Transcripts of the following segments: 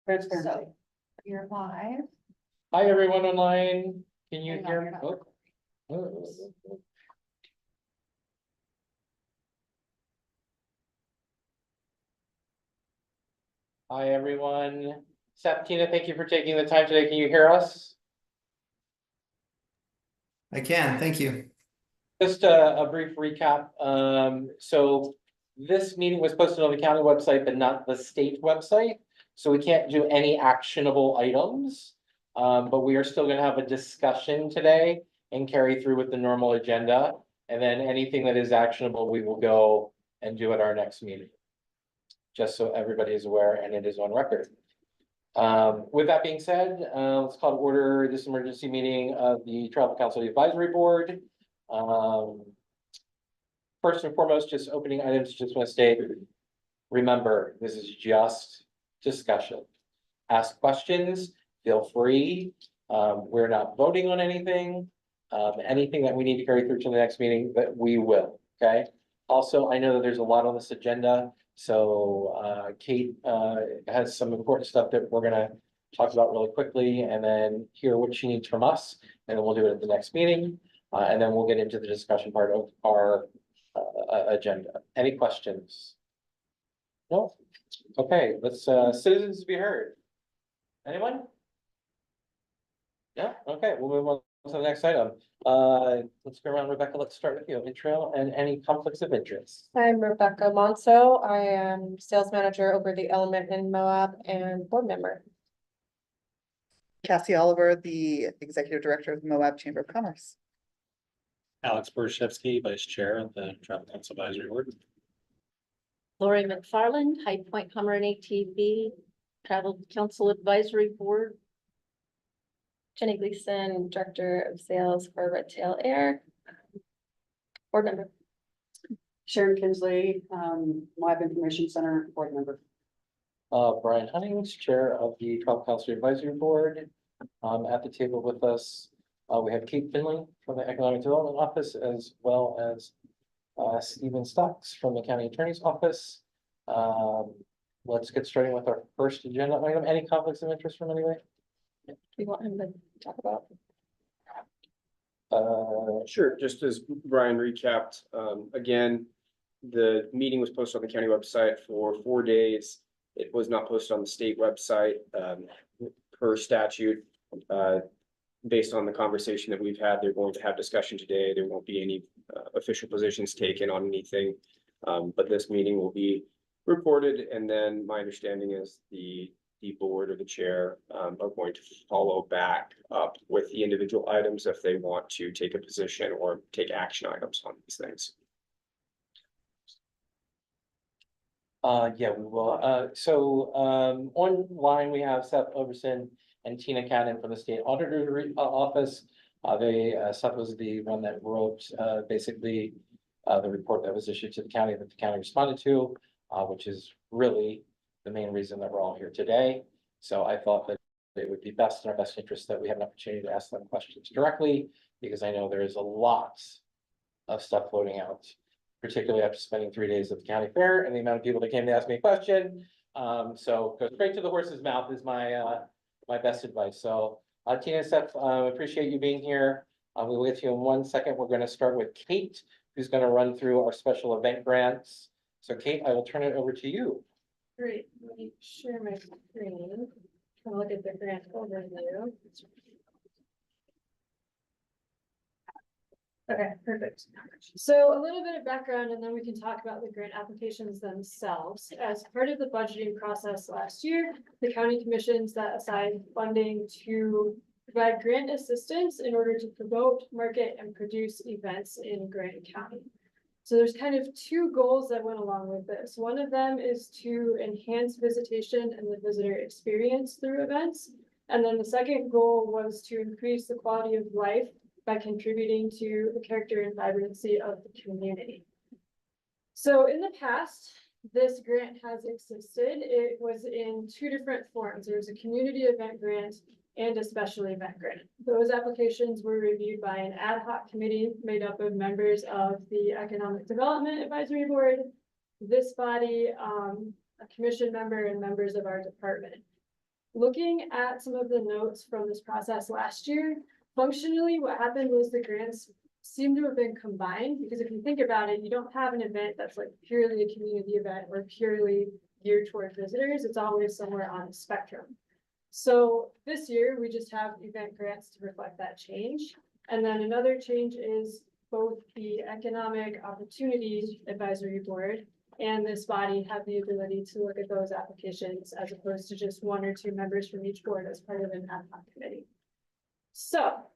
Transparency. So you're live. Hi, everyone online. Can you Hang on, hear you're me? not Oh. Hi, everyone. Seth, Tina, thank you for taking the time today. Can you hear us? I can, thank you. Just a brief recap. So this meeting was posted on the county website, but not the state website. So we can't do any actionable items. But we are still gonna have a discussion today and carry through with the normal agenda. And then anything that is actionable, we will go and do at our next meeting. Just so everybody is aware and it is on record. With that being said, let's call to order this emergency meeting of the Travel Council Advisory Board. First and foremost, just opening items, just want to state, remember, this is just discussion. Ask questions, feel free. We're not voting on anything. Anything that we need to carry through to the next meeting, that we will, okay? Also, I know that there's a lot on this agenda, so Kate has some important stuff that we're gonna talk about really quickly and then hear what she needs from us, and then we'll do it at the next meeting. And then we'll get into the discussion part of our agenda. Any questions? No? Okay, let's citizens be heard. Anyone? Yeah, okay, we'll move on to the next item. Let's go around, Rebecca, let's start with you, intro and any conflicts of interest. I'm Rebecca Monso. I am sales manager over the Element in Moab and board member. Cassie Oliver, the executive director of the Moab Chamber of Commerce. Alex Borshevsky, Vice Chair of the Travel Council Advisory Board. Lori McFarland, High Point Hummer and ATV, Travel Council Advisory Board. Jenny Gleason, director of sales for Red Tail Air. Board member. Sharon Kinsley, Moab Information Center board member. Brian Hunnings, Chair of the Travel Council Advisory Board. At the table with us, we have Kate Finley from the Economic Development Office, as well as Stephen Stocks from the County Attorney's Office. Let's get started with our first agenda item. Any conflicts of interest from anybody? We want him to talk about. Sure, just as Brian recapped, again, the meeting was posted on the county website for 4 days. It was not posted on the state website, per statute. Based on the conversation that we've had, they're going to have discussion today. There won't be any official positions taken on anything. But this meeting will be reported, and then my understanding is the board or the chair are going to follow back up with the individual items if they want to take a position or take action items on these things. Yeah, we will. So online we have Seth Overson and Tina Cannon from the State Auditor's Office. Seth was the one that wrote basically the report that was issued to the county that the county responded to, which is really the main reason that we're all here today. So I thought that it would be best in our best interest that we have an opportunity to ask them questions directly, because I know there is a lot of stuff floating out, particularly after spending 3 days at the county fair and the amount of people that came to ask me a question. So go straight to the horse's mouth is my my best advice. So Tina and Seth, appreciate you being here. We will get to you in 1 second. We're going to start with Kate, who's going to run through our special event grants. So Kate, I will turn it over to you. Great, let me share my screen. I'll look at the grant overview. Okay, perfect. So a little bit of background and then we can talk about the grant applications themselves. As part of the budgeting process last year, the county commission set aside funding to provide grant assistance in order to promote, market, and produce events in Grant County. So there's kind of two goals that went along with this. One of them is to enhance visitation and the visitor experience through events. And then the second goal was to increase the quality of life by contributing to the character and vibrancy of the community. So in the past, this grant has existed. It was in two different forms. There was a community event grant and a special event grant. Those applications were reviewed by an ad hoc committee made up of members of the Economic Development Advisory Board, this body, a commission member, and members of our department. Looking at some of the notes from this process last year, functionally, what happened was the grants seem to have been combined, because if you think about it, you don't have an event that's like purely a community event or purely geared toward visitors. It's always somewhere on the spectrum. So this year, we just have event grants to reflect that change. And then another change is both the Economic Opportunity Advisory Board and this body have the ability to look at those applications as opposed to just one or two members from each board as part of an ad hoc committee. So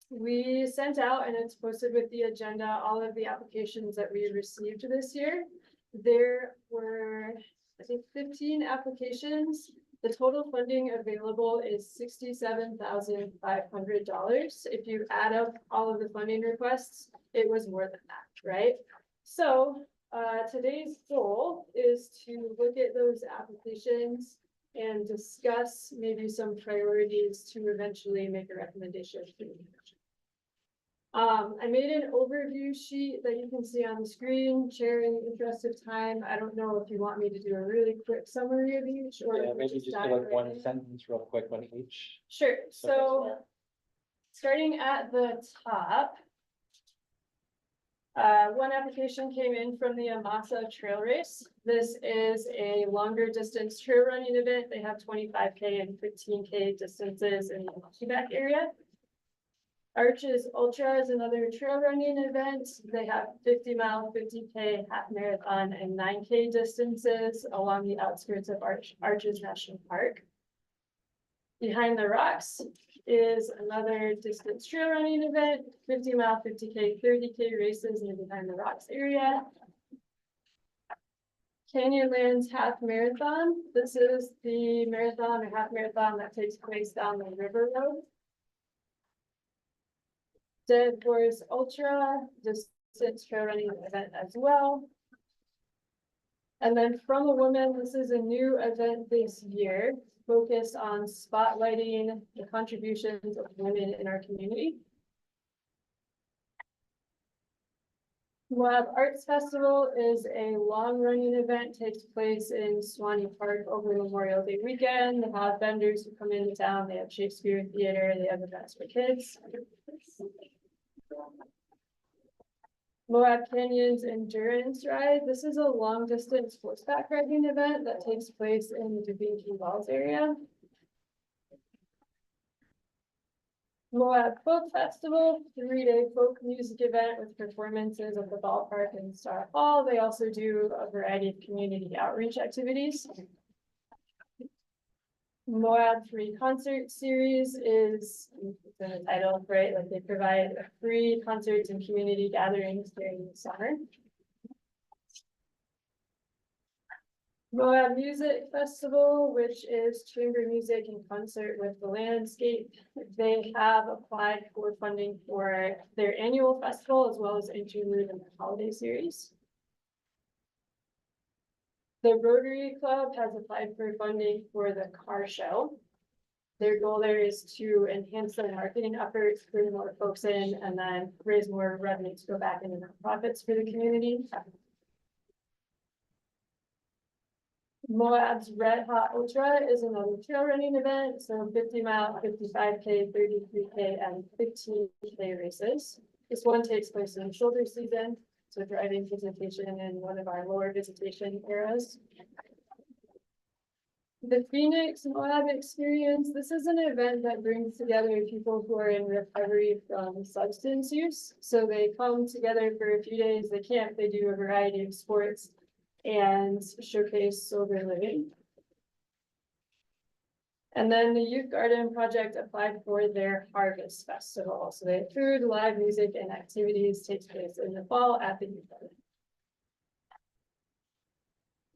we sent out, and it's posted with the agenda, all of the applications that we received this year. There were, I think, 15 applications. The total funding available is $67,500. If you add up all of the funding requests, it was more than that, right? So today's goal is to look at those applications and discuss maybe some priorities to eventually make a recommendation to the commission. I made an overview sheet that you can see on the screen. Chair, in the interest of time, I don't know if you want me to do a really quick summary of each, or Yeah, if we maybe just do dive like right one in. sentence real quick on each. Sure, so starting at the top. One application came in from the Amasa Trail Race. This is a longer distance trail running event. They have 25K and 15K distances in the Quebec area. Arches Ultra is another trail running event. They have 50-mile, 50K, half marathon, and 9K distances along the outskirts of Arches National Park. Behind the Rocks is another distance trail running event, 50-mile, 50K, 30K races in the Behind the Rocks area. Canyonlands Half Marathon. This is the marathon or half marathon that takes place down the river road. Dead Horse Ultra, distance trail running event as well. And then From a Woman, this is a new event this year, focused on spotlighting the contributions of women in our community. Moab Arts Festival is a long-running event, takes place in Swanee Park over Memorial Day weekend. They have vendors who come into town, they have Shakespeare Theater, they have events for kids. Moab Canyons Endurance Ride. This is a long-distance horseback riding event that takes place in the Dubinki Falls area. Moab Folk Festival, 3-day folk music event with performances at the ballpark and Star Hall. They also do a variety of community outreach activities. Moab Free Concert Series is in the title, right? Like they provide free concerts and community gatherings during the summer. Moab Music Festival, which is chamber music in concert with the landscape. They have applied for funding for their annual festival as well as interlude and the holiday series. The Rotary Club has applied for funding for the car show. Their goal there is to enhance their marketing efforts, bring more folks in, and then raise more revenue to go back into nonprofits for the community. Moab's Red Hot Ultra is another trail running event, so 50-mile, 55K, 33K, and 15K races. This one takes place in the shoulder season, so driving visitation in one of our lower visitation eras. The Phoenix Moab Experience, this is an event that brings together people who are in recovery from substance use. So they come together for a few days, they camp, they do a variety of sports and showcase sober living. And then the Youth Garden Project applied for their Harvest Festival. So they have food, live music, and activities takes place in the fall at the Youth Garden.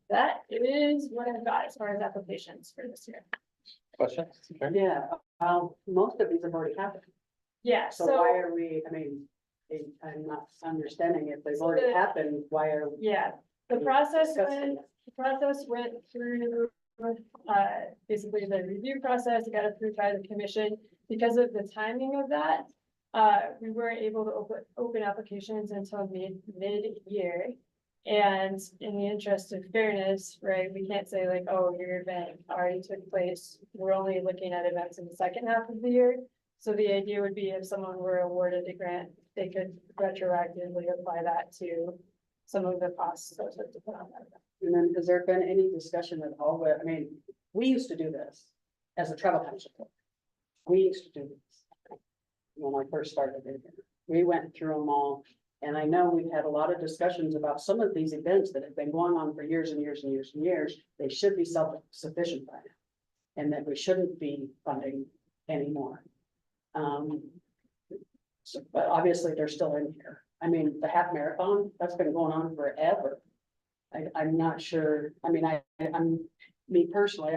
That is what I've got as far as applications for this year. Questions? Yeah, most of these have already happened. Yeah, So why are we, I mean, I'm not understanding if they've already happened, why are? yeah, the process went through basically the review process. It got approved by the commission. Because of the timing of that, we weren't able to open applications until mid-year. And in the interest of fairness, right, we can't say like, oh, your event already took place. We're only looking at events in the second half of the year. So the idea would be if someone were awarded a grant, they could retroactively apply that to some of the costs associated to put on that. And then, has there been any discussion at all, I mean, we used to do this as a travel council. We used to do this. When I first started in here, we went through them all, and I know we've had a lot of discussions about some of these events that have been going on for years and years and years and years. They should be self-sufficient by now, and that we shouldn't be funding anymore. So, but obviously they're still in here. I mean, the half marathon, that's been going on forever. I'm not sure, I mean, me personally,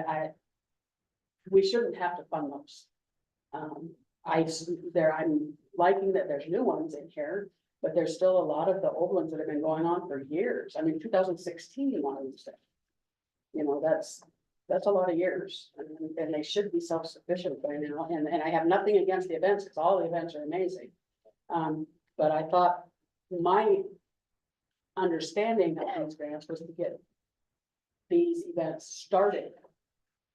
we shouldn't have to fund those. I'm liking that there's new ones in here, but there's still a lot of the old ones that have been going on for years. I mean, 2016, one of these things. You know, that's a lot of years, and they should be self-sufficient by now, and I have nothing against the events, because all the events are amazing. But I thought my understanding of these grants was to get these events started,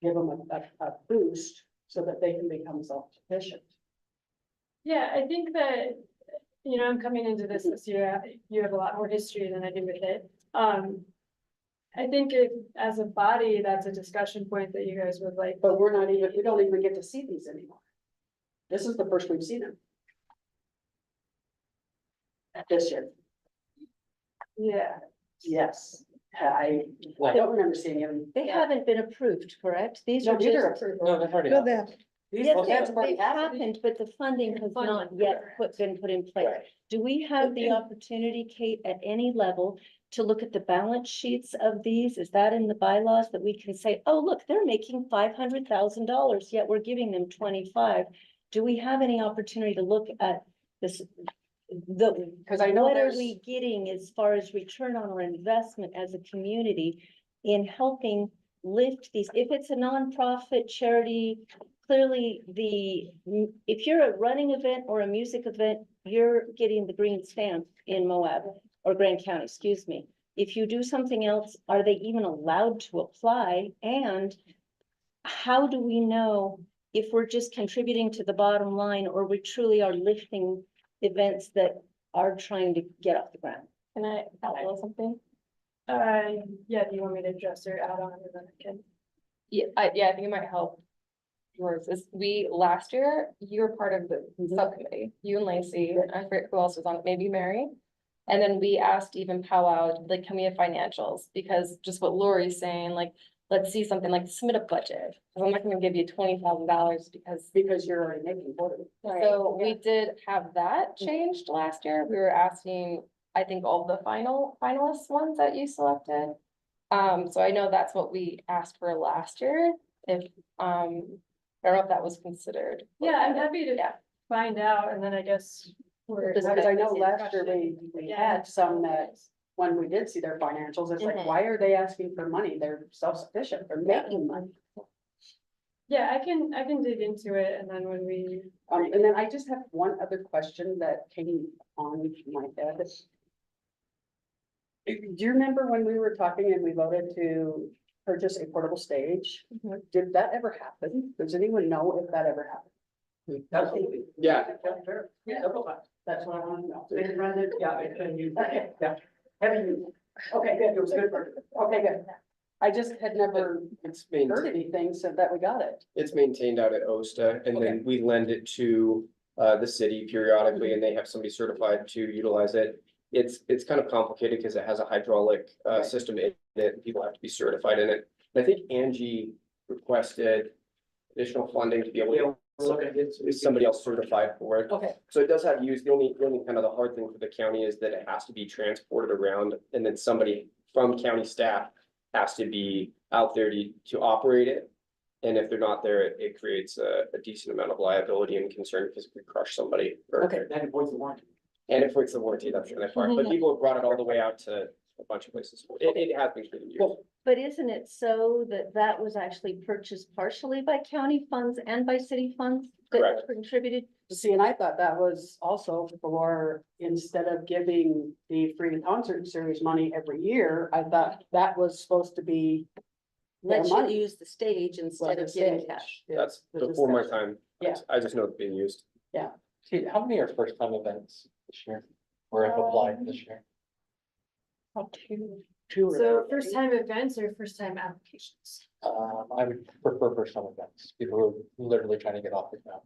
give them a boost so that they can become self-sufficient. Yeah, I think that, you know, I'm coming into this year, you have a lot more history than I do with it. I think if, as a body, that's a discussion point that you guys would like. But we don't even get to see these anymore. This is the first we've seen them. This year, Yeah, yes, I don't remember seeing them. They haven't been approved, correct? These No, are these just. are approved. No, they've already. No, happened. These Yes, events have already they've happened. happened, but the funding has not yet been put in place. Right. Do we have the opportunity, Kate, at any level to look at the balance sheets of these? Is that in the bylaws that we can say, oh, look, they're making $500,000, yet we're giving them 25? Do we have any opportunity to look at this? Because I know What are there's, we getting as far as return on our investment as a community in helping lift these? If it's a nonprofit charity, clearly if you're a running event or a music event, you're getting the green stamp in Moab or Grand County, excuse me. If you do something else, are they even allowed to apply? And how do we know if we're just contributing to the bottom line, or we truly are lifting events that are trying to get off the ground? Can I add a little something? yeah, do you want me to address or add on, and then I can? Yeah, I think it might help. Yours is, last year, you were part of the subcommittee, you and Lacey, I forget who else was on it, maybe Mary. And then we asked even powwow, like, can we have financials? Because just what Lori's saying, like, let's see something, like, submit a budget. Cause I'm not gonna give you $20,000 because you're already making $40. so we did have that changed last year. We were asking, I think, all the finalist ones that you selected. So I know that's what we asked for last year. If, I don't know if that was considered. Yeah, I'm happy to Yeah. find out, and then I guess. Because I know last year we had some that, when we did see their financials, it's like, Mhm. why are they asking for money? They're self-sufficient, they're making money. Yeah, I can dig into it, and then when we. And then I just have one other question that came on my head. Do you remember when we were talking and we voted to purchase a portable stage? Did that ever happen? Does anyone know if that ever happened? Yeah. That's what I want to know. They run it, yeah, it's been used. Okay, yeah. Haven't used it. Okay, good, it was good for, okay, good. I just had never It's heard maintained, anything, so that we got it. it's maintained out at OSTA, and then we lend it to the city periodically, and they have somebody certified to utilize it. It's kind of complicated because it has a hydraulic Right. system in it, and people have to be certified in it. And I think Angie requested additional funding to be able to is somebody else certified for it. Okay. So it does have use, the only kind of the hard thing for the county is that it has to be transported around, and then somebody from county staff has to be out there to operate it. And if they're not there, it creates a decent amount of liability and concern because if we crush somebody. Okay. And it voids the warranty, that's really far, but people have brought it all the way out to a bunch of places. It has been for the years. But isn't it so that was actually purchased partially by county funds and by city funds that Correct. contributed? See, and I thought that was also for, instead of giving the free concert series money every year, I thought that was supposed to be. their Let you money. use the stage instead of Was the getting cash. stage. That's The before my discussion. time. Yeah. I just know it's being used. See, how many are first time events this year? Or have applied this year? Two or So three. first time events or first time applications? I would prefer first time events, people who are literally trying to get off the ground.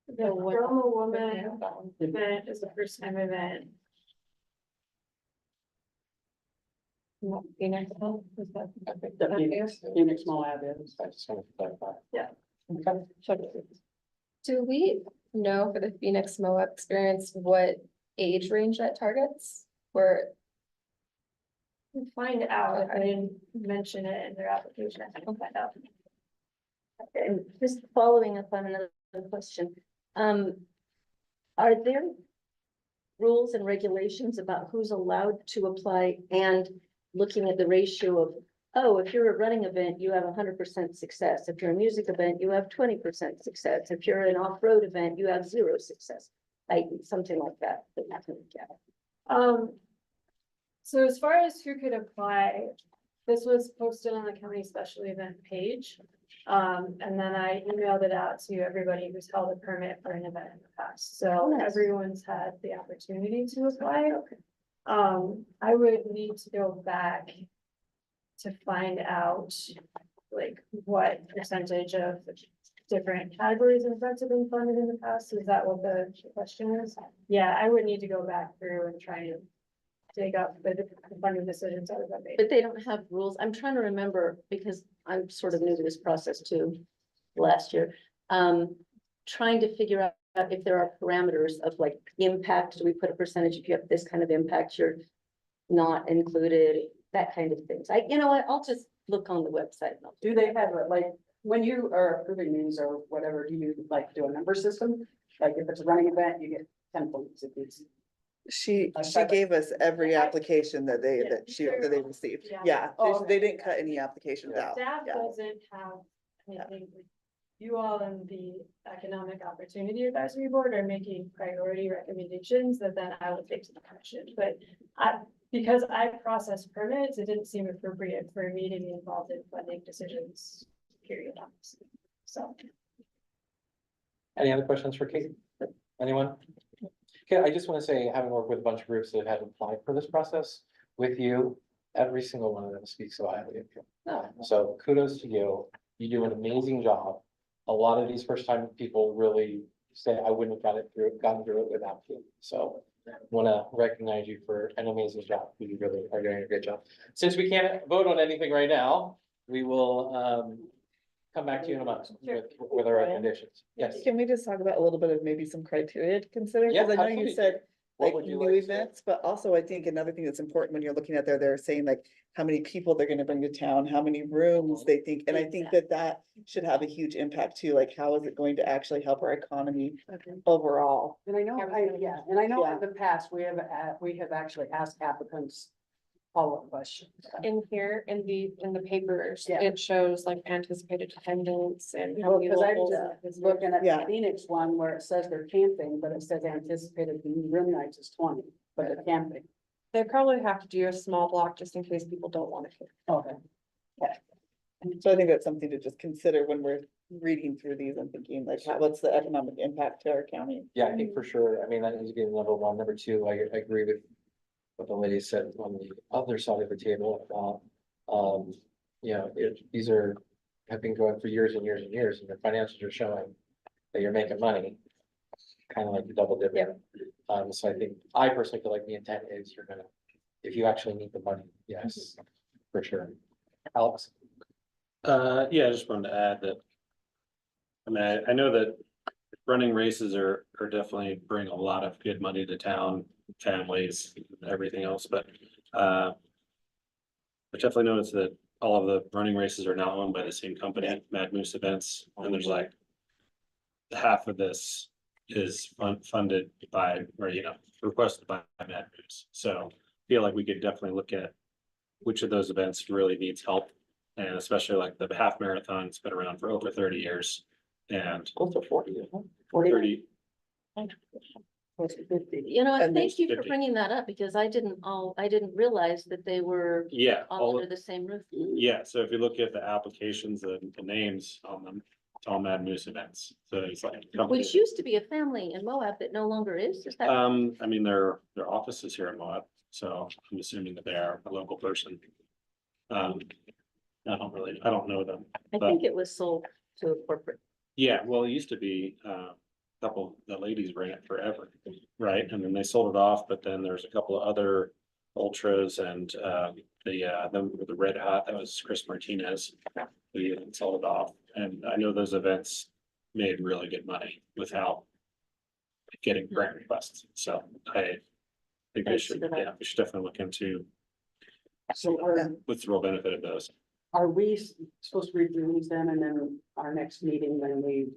The From a Woman event is the first time event. Phoenix, is that? I think The Phoenix Moab is. I just want to clarify. Yeah. Okay. Do we know for the Phoenix Moab experience, what age range that targets? Or We'll find out. I didn't mention it in their application. I can find out. And just following up on another question, are there rules and regulations about who's allowed to apply and looking at the ratio of, oh, if you're a running event, you have 100% success. If you're a music event, you have 20% success. If you're an off-road event, you have 0 success. Like something like that. That you can look at. So as far as who could apply, this was posted on the county special event page. And then I emailed it out to everybody who's held a permit for an event in the past, so Nice. everyone's had the opportunity to apply. I would need to go back to find out, like, what percentage of different categories of events have been funded in the past, is that what the question is? Yeah, I would need to go back through and try and dig up the funding decisions that have been made. But they don't have rules. I'm trying to remember because I'm sort of new to this process too, last year. Trying to figure out if there are parameters of like impact. Do we put a percentage if you have this kind of impact, you're not included, that kind of things. You know what, I'll just look on the website. and I'll Do they have a, like, when you are approving these or whatever, do you like do a number system? Like if it's a running event, you get 10 points if it's. She Aside- gave us every application that they, Yeah, that they received. yeah. Yeah, Oh, they okay. didn't cut any applications out. Staff Yeah. doesn't have anything. You all in the Economic Opportunity Advisory Board are making priority recommendations that then I will take to the commission, but because I process permits, it didn't seem appropriate for me to be involved in funding decisions, period. So. Any other questions for Kate? Anyone? Okay, I just want to say, having worked with a bunch of groups that have applied for this process with you, every single one of them speaks so highly of you. So kudos to you. You do an amazing job. A lot of these first time people really say, I wouldn't have gotten through it without you. So want to recognize you for an amazing job. You really are doing a great job. Since we can't vote on anything right now, we will come back to you in a month with our recommendations. Yes. Can we just talk about a little bit of maybe some criteria to consider? Yeah, Because I know you absolutely. said What like would you new like to see? events, but also I think another thing that's important when you're looking at there, they're saying like how many people they're gonna bring to town, how many rooms they think, and I think that that should have a huge impact too, like how is it going to actually help our economy overall? And I know, Yeah. and I know Yeah. in the past, we have actually asked applicants follow-up questions. in here, in the papers, Yeah. it shows like anticipated attendance and. You how know, many because I locals- was looking at Yeah. the Phoenix one where it says they're camping, but it says anticipated room nights is 20, but they're camping. They probably have to do a small block just in case people don't want to. Okay. So I think that's something to just consider when we're reading through these and thinking like, what's the economic impact to our county? Yeah, I think for sure. I mean, that is getting number one. Number two, I agree with what the lady said on the other side of the table about, you know, these have been going for years and years and years, and your financials are showing that you're making money. Kind of like the double dip. So I think, I personally feel like the intent is you're gonna, if you actually need the money, yes, for sure. Alex? Yeah, I just wanted to add that. I mean, I know that running races are definitely bring a lot of good money to town, families, everything else, but. I definitely noticed that all of the running races are now owned by the same company, Mad Moose Events, and there's like. Half of this is funded by, or requested by Mad Moose, so I feel like we could definitely look at. Which of those events really needs help, and especially like the half marathon's been around for over 30 years. And Also 40, 30, You know, And thank you for 50. bringing that up because I didn't realize that they were Yeah, all under the same roof. yeah, so if you look at the applications, the names on them, it's all Mad Moose events, so it's like. Which used to be a family in Moab that no longer is that? I mean, their office is here in Moab, so I'm assuming that they are a local person. I don't know them. I think it was sold to a corporate. Yeah, well, it used to be, couple, the ladies ran it forever, right? And then they sold it off, but then there's a couple of other ultras and, them with the Red Hot, that was Chris Martinez. We sold it off, and I know those events made really good money without getting grant requests, so I think we That's should, a good yeah, we should definitely look into So what's the real benefit of those. are we supposed to review these then and then our next meeting, then we?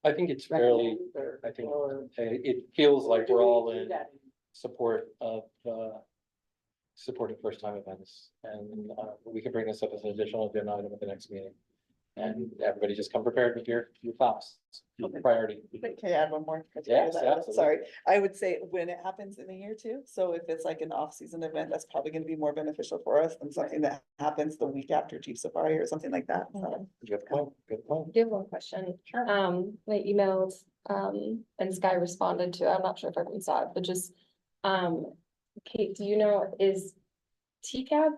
I think it's fairly, recommend or- I think or it feels like do we're we all do in that? support of, supporting first time events. And, we can bring this up as an additional agenda item at the next meeting. And everybody just come prepared with your thoughts, priority. Can I add one more? Yes, absolutely. Sorry, I would say when it happens in a year too, so if it's like an off-season event, that's probably gonna be more beneficial for us than something that happens the week after Chief Safari or something like that. Good point, good point. I do have one question. I emailed, and Sky responded to, I'm not sure if everyone saw it, but just, Kate, do you know, is TCAB,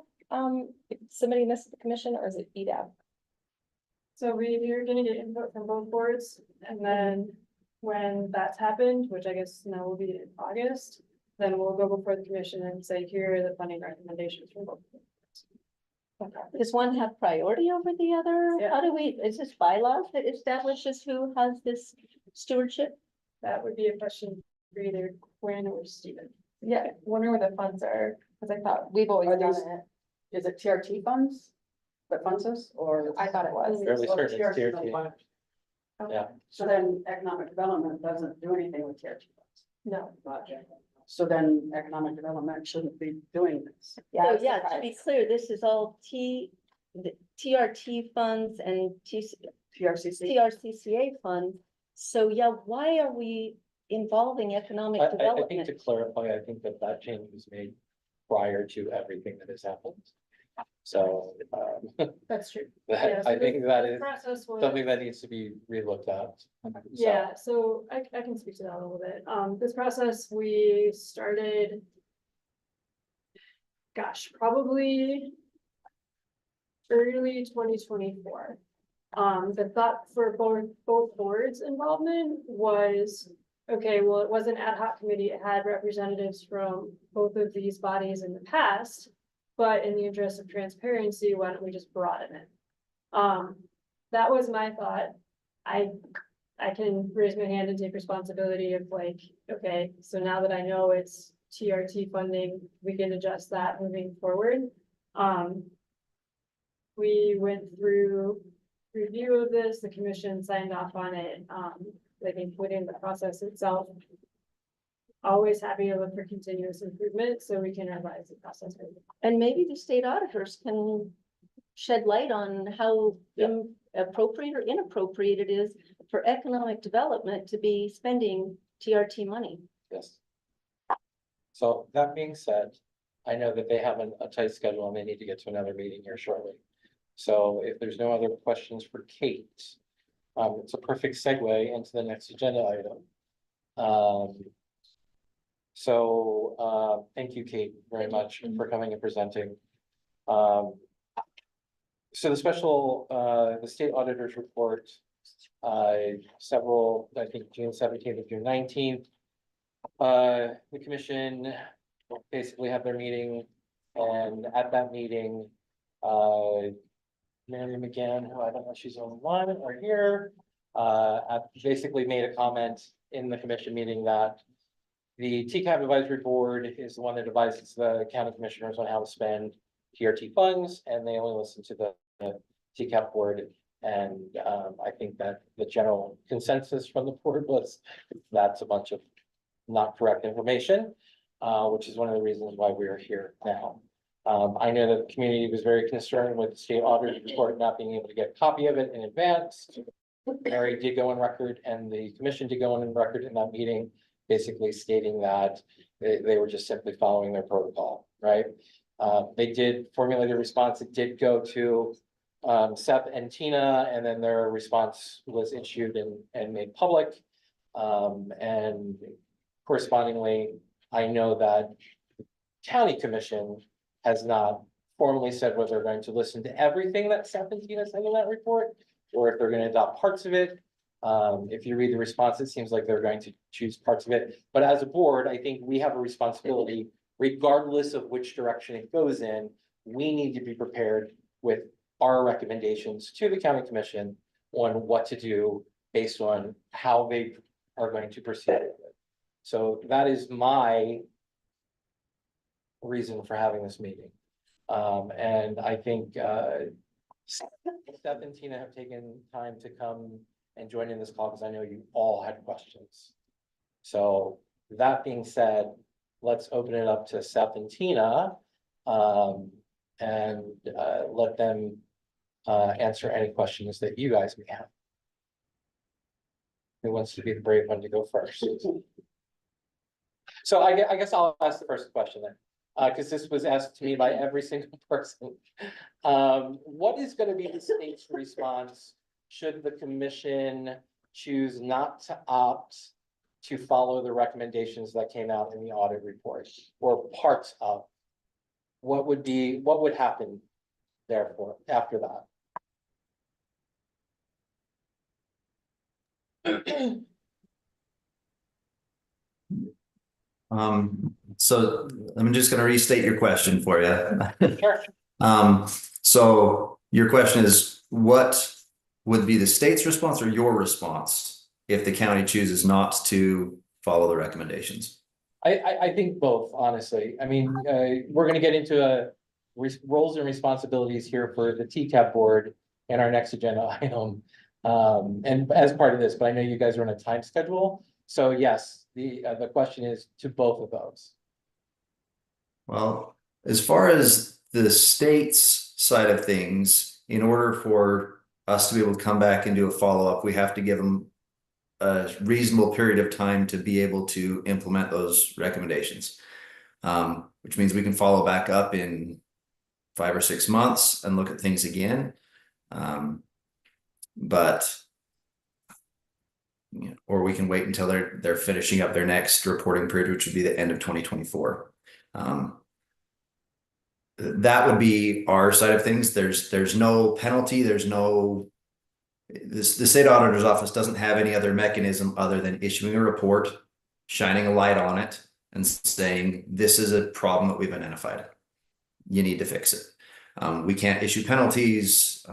submitting this to the commission or is it E EDAB? So we're gonna get input from both boards, and then when that's happened, which I guess now will be in August, then we'll go before the commission and say, here are the funding recommendations from both. Does one have priority over the other? Yeah. How do we, is this bylaws that establishes who has this stewardship? That would be a question for either Quinn or Stephen. Yeah, wonder where the funds are, because I thought we've always Are done these- it. Is it TRT funds that funds us or? I thought it was. Fairly Well, certain it's TRT TRT. funds. Yeah. So then economic development doesn't do anything with TRT funds. No. So then economic development shouldn't be doing this. Yeah, I So was yeah, to be surprised. clear, this is all the TRT funds and TRCC. TRCCA funds. So yeah, why are we involving economic I think to development? clarify, I think that change was made prior to everything that has happened. So, That's true. I think that is Process was. something that needs to be relooked at. So, Yeah, so I can speak to that a little bit. This process, we started. Gosh, probably. Early 2024. The thought for both boards' involvement was, okay, well, it was an ad hoc committee. It had representatives from both of these bodies in the past. But in the interest of transparency, why don't we just broaden it? That was my thought. I can raise my hand and take responsibility of like, okay, so now that I know it's TRT funding, we can adjust that moving forward. We went through review of this, the commission signed off on it, like including the process itself. Always happy to look for continuous improvement so we can revise the process. And maybe the state auditors can shed light on how appropriate or inappropriate it is for economic development to be spending TRT money. yes. So that being said, I know that they have a tight schedule and they need to get to another meeting here shortly. So if there's no other questions for Kate, it's a perfect segue into the next agenda item. Thank you, Kate, very much for coming and presenting. So the special, the state auditor's report, several, I think June 17th or June 19th. The commission will basically have their meeting, and at that meeting, Mary McGann, who I don't know if she's online or here, basically made a comment in the commission meeting that the TCAP advisory board is the one that advises the county commissioners on how to spend TRT funds, and they only listen to the TCAP board. And I think that the general consensus from the board was that's a bunch of not correct information, which is one of the reasons why we are here now. I know that the community was very concerned with the state auditor's report not being able to get a copy of it in advance. Mary did go on record and the commission did go on record in that meeting basically stating that they were just simply following their protocol, right? They did formulate a response. It did go to Seth and Tina, and then their response was issued and made public. And correspondingly, I know that the county commission has not formally said whether they're going to listen to everything that Seth and Tina said in that report, or if they're going to adopt parts of it. If you read the response, it seems like they're going to choose parts of it. But as a board, I think we have a responsibility, regardless of which direction it goes in, we need to be prepared with our recommendations to the county commission on what to do based on how they are going to proceed. So that is my reason for having this meeting. And I think Steph and Tina have taken time to come and join in this call because I know you all had questions. So that being said, let's open it up to Seth and Tina and let them answer any questions that you guys may have. Who wants to be the brave one to go first? So I guess I'll ask the first question then, because this was asked to me by every single person. What is going to be the state's response should the commission choose not to opt to follow the recommendations that came out in the audit report or parts of? What would happen therefore after that? So I'm just gonna restate your question for you. Sure. So your question is, what would be the state's response or your response if the county chooses not to follow the recommendations? I think both, honestly. I mean, we're gonna get into roles and responsibilities here for the TCAP board in our next agenda item. And as part of this, but I know you guys are on a time schedule. So yes, the question is to both of those. Well, as far as the state's side of things, in order for us to be able to come back and do a follow-up, we have to give them a reasonable period of time to be able to implement those recommendations. Which means we can follow back up in 5 or 6 months and look at things again. But you know, or we can wait until they're finishing up their next reporting period, which would be the end of 2024. That would be our side of things. There's no penalty. There's no, the state auditor's office doesn't have any other mechanism other than issuing a report, shining a light on it and saying, this is a problem that we've identified. You need to fix it. We can't issue penalties.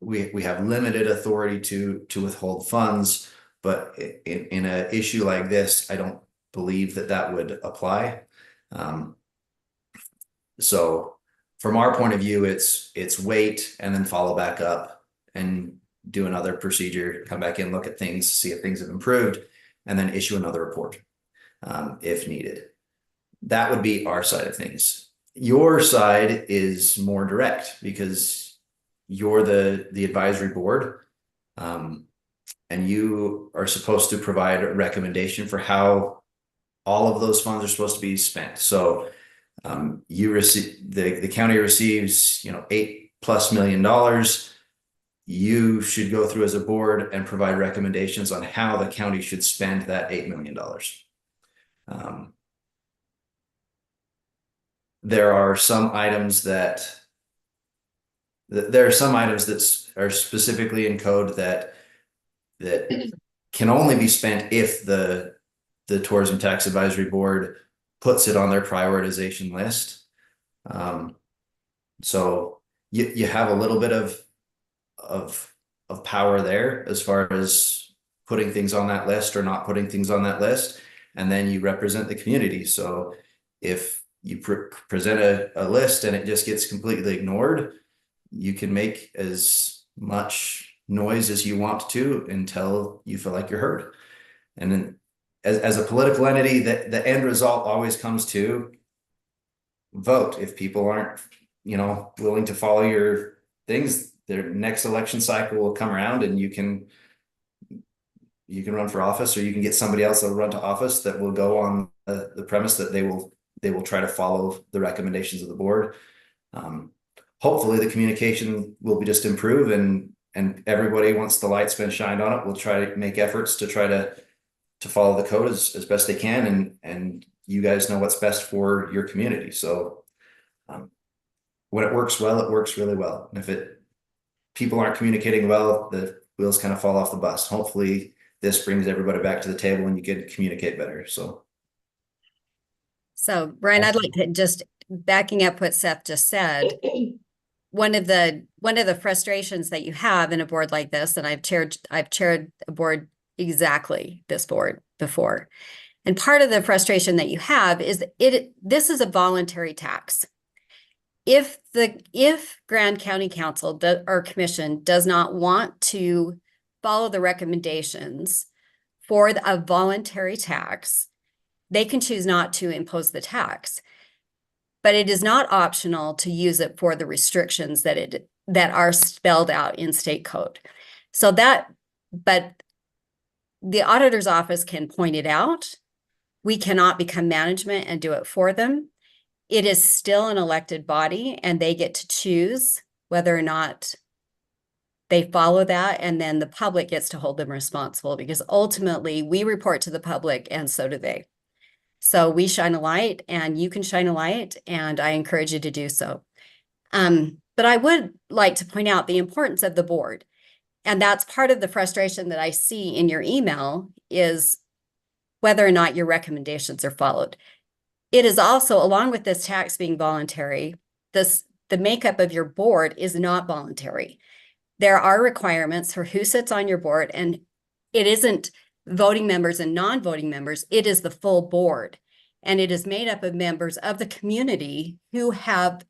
We have limited authority to withhold funds, but in an issue like this, I don't believe that would apply. So from our point of view, it's wait and then follow back up and do another procedure, come back in, look at things, see if things have improved, and then issue another report if needed. That would be our side of things. Your side is more direct because you're the advisory board, and you are supposed to provide a recommendation for how all of those funds are supposed to be spent. So you receive, the county receives, $8+ million. You should go through as a board and provide recommendations on how the county should spend that $8 million. There are some items that are specifically in code that can only be spent if the Tourism Tax Advisory Board puts it on their prioritization list. So you have a little bit of power there as far as putting things on that list or not putting things on that list, and then you represent the community. So if you present a list and it just gets completely ignored, you can make as much noise as you want to until you feel like you're heard. And then as a political entity, the end result always comes to vote. If people aren't, willing to follow your things, their next election cycle will come around and you can you can run for office, or you can get somebody else that'll run to office that will go on the premise that they will try to follow the recommendations of the board. Hopefully the communication will be just improve, and everybody, once the light's been shined on it, will try to make efforts to try to follow the code as best they can, and you guys know what's best for your community. So when it works well, it works really well. And if people aren't communicating well, the wheels kind of fall off the bus. Hopefully this brings everybody back to the table and you can communicate better. So Brian, I'd like to just backing up what Seth just said. One of the frustrations that you have in a board like this, and I've chaired a board exactly this board before. And part of the frustration that you have is this is a voluntary tax. If Grand County Council or Commission does not want to follow the recommendations for a voluntary tax, they can choose not to impose the tax. But it is not optional to use it for the restrictions that are spelled out in state code. But the auditor's office can point it out. We cannot become management and do it for them. It is still an elected body, and they get to choose whether or not they follow that, and then the public gets to hold them responsible, because ultimately we report to the public and so do they. So we shine a light, and you can shine a light, and I encourage you to do so. But I would like to point out the importance of the board. And that's part of the frustration that I see in your email, is whether or not your recommendations are followed. It is also, along with this tax being voluntary, the makeup of your board is not voluntary. There are requirements for who sits on your board, and it isn't voting members and non-voting members. It is the full board, and it is made up of members of the community who have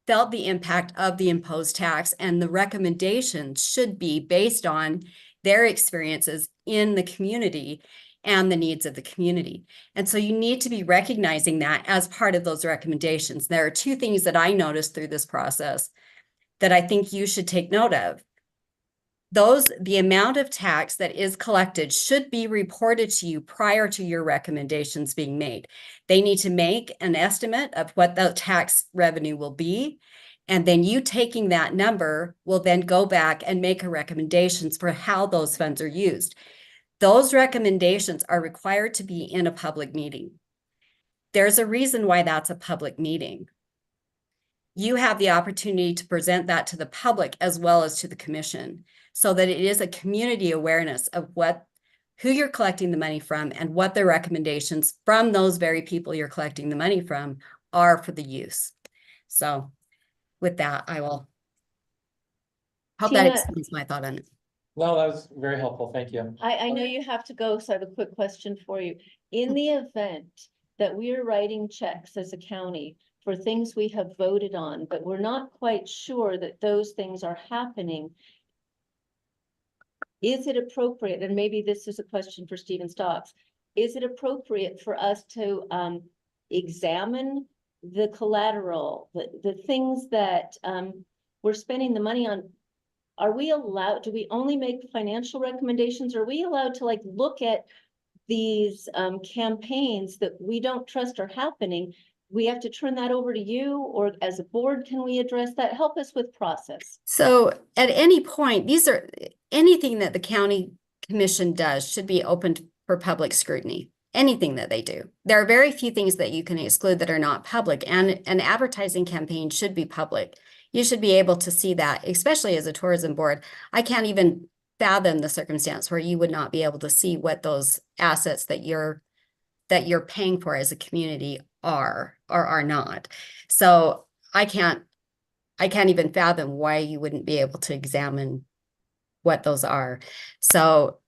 felt the impact of the imposed tax, and the recommendations should be based on their experiences in the community and the needs of the community. And so you need to be recognizing that as part of those recommendations. There are two things that I noticed through this process that I think you should take note of. The amount of tax that is collected should be reported to you prior to your recommendations being made. They need to make an estimate of what the tax revenue will be. And then you taking that number will then go back and make recommendations for how those funds are used. Those recommendations are required to be in a public meeting. There's a reason why that's a public meeting. You have the opportunity to present that to the public as well as to the commission, so that it is a community awareness of who you're collecting the money from and what the recommendations from those very people you're collecting the money from are for the use. So with that, I will hope that Tina, explains my thought on it. No, that was very helpful. Thank you. I know you have to go, so I have a quick question for you. In the event that we are writing checks as a county for things we have voted on, but we're not quite sure that those things are happening, is it appropriate, and maybe this is a question for Stephen Stocks, is it appropriate for us to examine the collateral, the things that we're spending the money on? Are we allowed, do we only make financial recommendations? Are we allowed to look at these campaigns that we don't trust are happening? We have to turn that over to you, or as a board, can we address that? Help us with process. So at any point, anything that the county commission does should be open for public scrutiny. Anything that they do. There are very few things that you can exclude that are not public, and an advertising campaign should be public. You should be able to see that, especially as a tourism board. I can't even fathom the circumstance where you would not be able to see what those assets that you're paying for as a community are or are not. So I can't even fathom why you wouldn't be able to examine what those are. So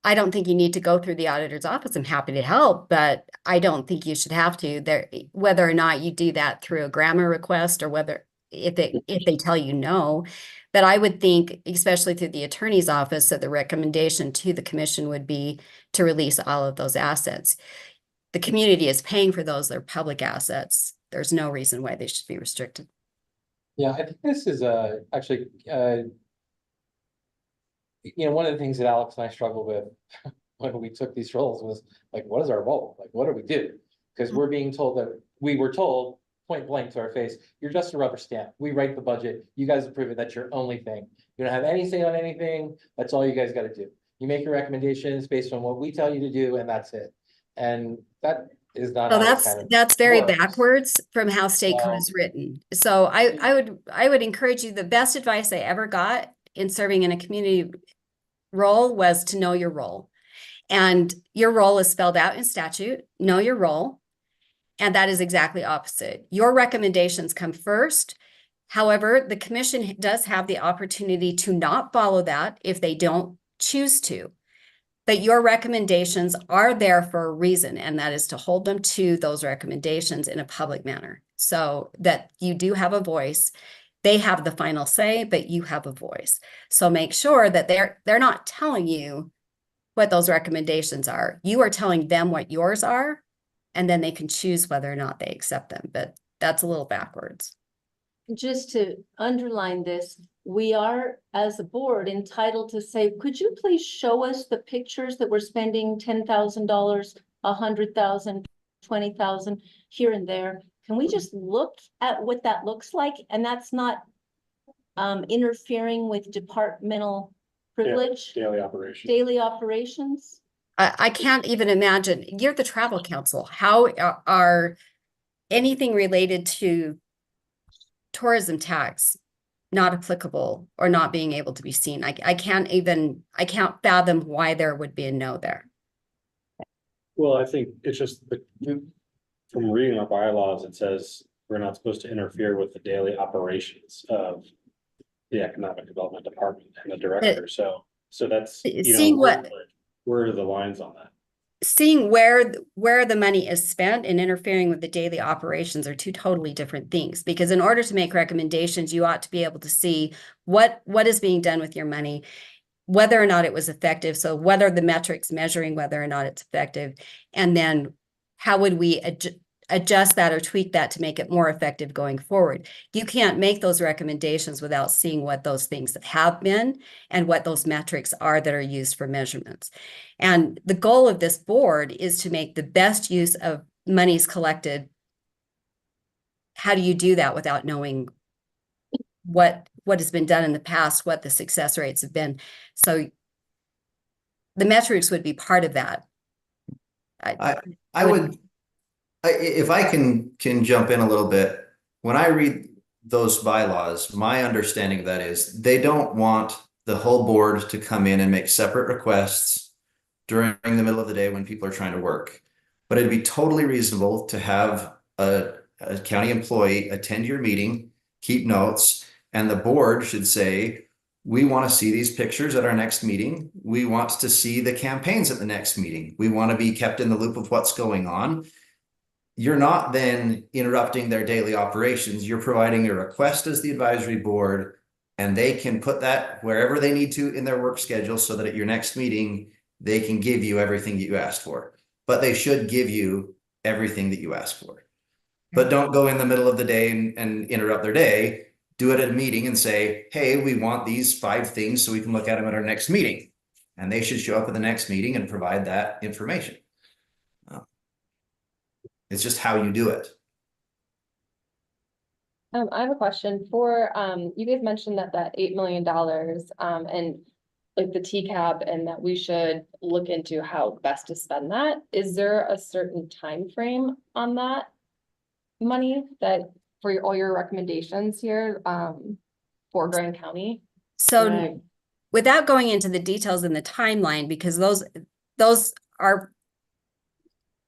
I don't think you need to go through the auditor's office. I'm happy to help, but I don't think you should have to. Whether or not you do that through a grammar request, or if they tell you no. But I would think, especially through the attorney's office, that the recommendation to the commission would be to release all of those assets. The community is paying for those. They're public assets. There's no reason why they should be restricted. Yeah, I think this is actually you know, one of the things that Alex and I struggled with when we took these roles was like, what is our role? Like, what do we do? Because we're being told that, we were told point blank to our face, you're just a rubber stamp. We write the budget. You guys approve it. That's your only thing. You don't have any say on anything. That's all you guys got to do. You make your recommendations based on what we tell you to do, and that's it. And that is not. So how it kind of that's very works. backwards from how state code Well- is written. So I would encourage you, the best advice I ever got in serving in a community role was to know your role. And your role is spelled out in statute, know your role. And that is exactly opposite. Your recommendations come first. However, the commission does have the opportunity to not follow that if they don't choose to. But your recommendations are there for a reason, and that is to hold them to those recommendations in a public manner so that you do have a voice. They have the final say, but you have a voice. So make sure that they're not telling you what those recommendations are. You are telling them what yours are, and then they can choose whether or not they accept them. But that's a little backwards. Just to underline this, we are, as a board, entitled to say, could you please show us the pictures that we're spending $10,000, $100,000, $20,000 here and there? Can we just look at what that looks like? And that's not interfering with departmental privilege, daily operations? I can't even imagine. You're the travel council. How are anything related to tourism tax not applicable or not being able to be seen? I can't fathom why there would be a no there. Well, I think it's just from reading our bylaws, it says we're not supposed to interfere with the daily operations of the economic development department and the director. So that's, you Seeing know, where are the lines on that? Seeing where the money is spent and interfering with the daily operations are two totally different things. Because in order to make recommendations, you ought to be able to see what is being done with your money, whether or not it was effective. So what are the metrics measuring whether or not it's effective? And then how would we adjust that or tweak that to make it more effective going forward? You can't make those recommendations without seeing what those things have been and what those metrics are that are used for measurements. And the goal of this board is to make the best use of monies collected. How do you do that without knowing what has been done in the past, what the success rates have been? So the metrics would be part of that. If I can jump in a little bit, when I read those bylaws, my understanding of that is they don't want the whole board to come in and make separate requests during the middle of the day when people are trying to work. But it'd be totally reasonable to have a county employee attend your meeting, keep notes, and the board should say, we want to see these pictures at our next meeting. We want to see the campaigns at the next meeting. We want to be kept in the loop of what's going on. You're not then interrupting their daily operations. You're providing a request as the advisory board, and they can put that wherever they need to in their work schedule so that at your next meeting, they can give you everything that you asked for. But they should give you everything that you asked for. But don't go in the middle of the day and interrupt their day. Do it at a meeting and say, hey, we want these 5 things so we can look at them at our next meeting. And they should show up at the next meeting and provide that information. It's just how you do it. I have a question for, you guys mentioned that $8 million, and like the TCAP, and that we should look into how best to spend that. Is there a certain time frame on that money that for all your recommendations here, for Grand County? So without going into the details in the timeline, because those are,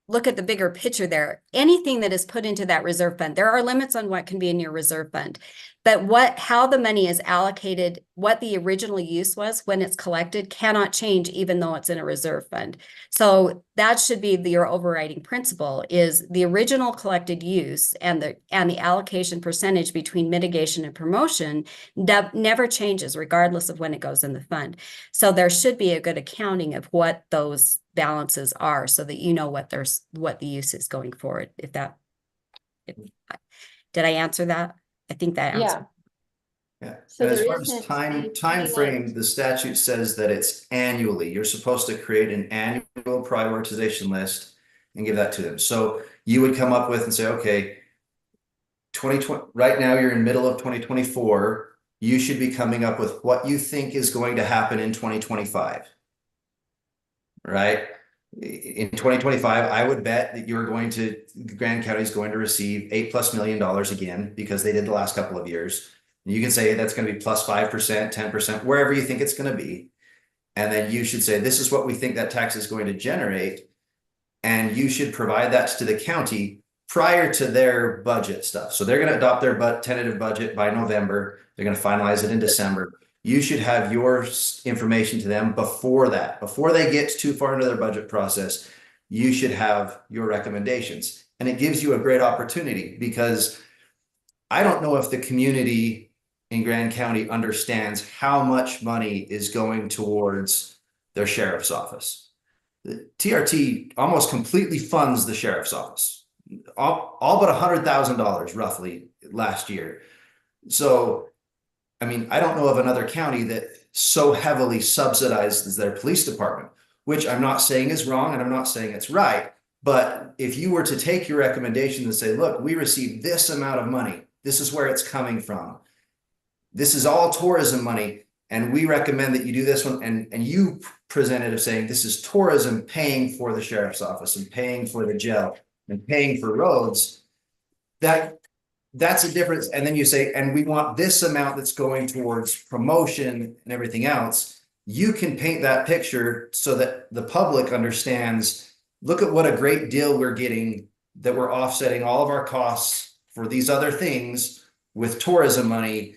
look at the bigger picture there. Anything that is put into that reserve fund, there are limits on what can be in your reserve fund. But how the money is allocated, what the original use was when it's collected cannot change even though it's in a reserve fund. So that should be your overriding principle, is the original collected use and the allocation percentage between mitigation and promotion that never changes regardless of when it goes in the fund. So there should be a good accounting of what those balances are so that you know what the use is going forward. Did I answer that? I think that answered. Yeah, So and as there far as isn't time a frame, timeline. the statute says that it's annually. You're supposed to create an annual prioritization list and give that to them. So you would come up with and say, okay, 2020, right now you're in middle of 2024. You should be coming up with what you think is going to happen in 2025. Right? In 2025, I would bet that Grand County is going to receive $8+ million again, because they did the last couple of years. You can say that's going to be plus 5%, 10%, wherever you think it's going to be. And then you should say, this is what we think that tax is going to generate. And you should provide that to the county prior to their budget stuff. So they're going to adopt their tentative budget by November. They're going to finalize it in December. You should have your information to them before that. Before they get too far into their budget process, you should have your recommendations. And it gives you a great opportunity, because I don't know if the community in Grand County understands how much money is going towards their sheriff's office. The TRT almost completely funds the sheriff's office, all but $100,000 roughly last year. So, I mean, I don't know of another county that so heavily subsidizes their police department, which I'm not saying is wrong and I'm not saying it's right. But if you were to take your recommendation and say, look, we received this amount of money, this is where it's coming from. This is all tourism money, and we recommend that you do this one. And you presented of saying this is tourism paying for the sheriff's office and paying for the jail and paying for roads. That's a difference. And then you say, and we want this amount that's going towards promotion and everything else. You can paint that picture so that the public understands, look at what a great deal we're getting, that we're offsetting all of our costs for these other things with tourism money.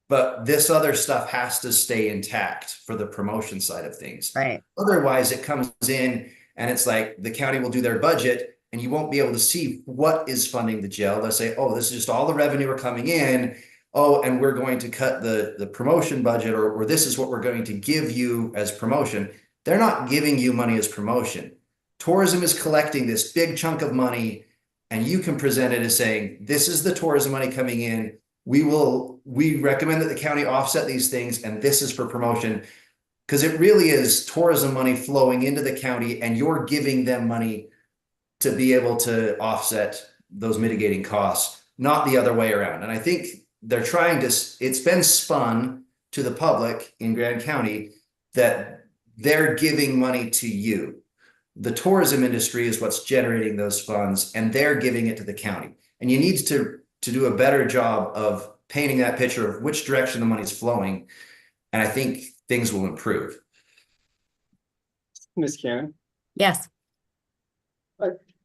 But this other stuff has to stay intact for the promotion side of things. Right. Otherwise, it comes in and it's like the county will do their budget and you won't be able to see what is funding the jail. They'll say, oh, this is just all the revenue we're coming in. Oh, and we're going to cut the promotion budget, or this is what we're going to give you as promotion. They're not giving you money as promotion. Tourism is collecting this big chunk of money, and you can present it as saying, this is the tourism money coming in. We recommend that the county offset these things, and this is for promotion, because it really is tourism money flowing into the county, and you're giving them money to be able to offset those mitigating costs, not the other way around. And I think they're trying to, it's been spun to the public in Grand County that they're giving money to you. The tourism industry is what's generating those funds, and they're giving it to the county. And you need to do a better job of painting that picture of which direction the money's flowing. And I think things will improve. Ms. Cannon, Yes.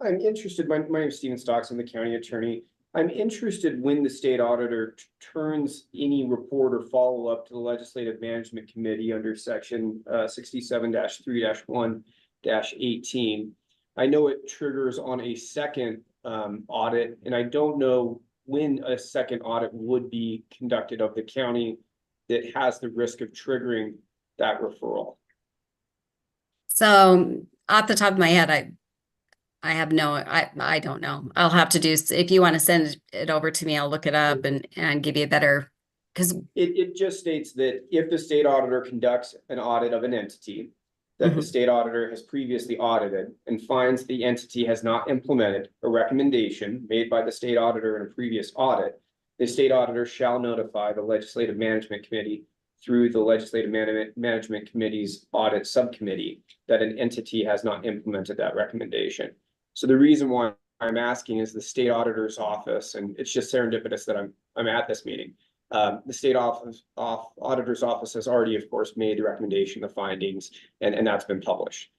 I'm interested, my name is Stephen Stocks, I'm the county attorney. I'm interested when the state auditor turns any report or follow-up to the Legislative Management Committee under section 67-3-1-18. I know it triggers on a second audit, and I don't know when a second audit would be conducted of the county that has the risk of triggering that referral. So off the top of my head, I have I don't know. I'll have to do, if you want to send it over to me, I'll look it up and give you a better, because It just states that if the state auditor conducts an audit of an entity that the state auditor has previously audited and finds the entity has not implemented a recommendation made by the state auditor in a previous audit, the state auditor shall notify the Legislative Management Committee through the Legislative Management Committee's audit subcommittee that an entity has not implemented that recommendation. So the reason why I'm asking is the state auditor's office, and it's just serendipitous that I'm at this meeting. The state auditor's office has already, of course, made the recommendation, the findings, and that's been published.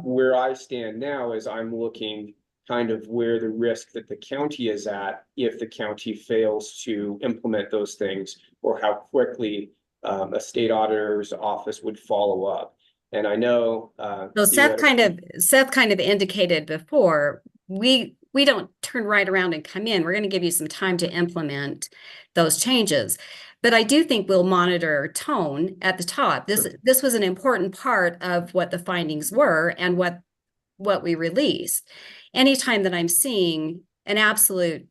Where I stand now is I'm looking kind of where the risk that the county is at if the county fails to implement those things, or how quickly a state auditor's office would follow up. And I know so Seth kind of indicated before, we don't turn right around and come in. We're going to give you some time to implement those changes. But I do think we'll monitor tone at the top. This was an important part of what the findings were and what we released. Anytime that I'm seeing an absolute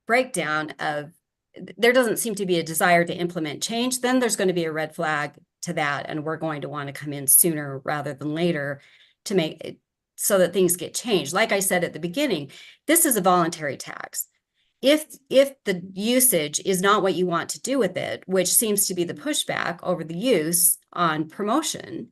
breakdown of there doesn't seem to be a desire to implement change, then there's going to be a red flag to that. And we're going to want to come in sooner rather than later to make it so that things get changed. Like I said at the beginning, this is a voluntary tax. If the usage is not what you want to do with it, which seems to be the pushback over the use on promotion,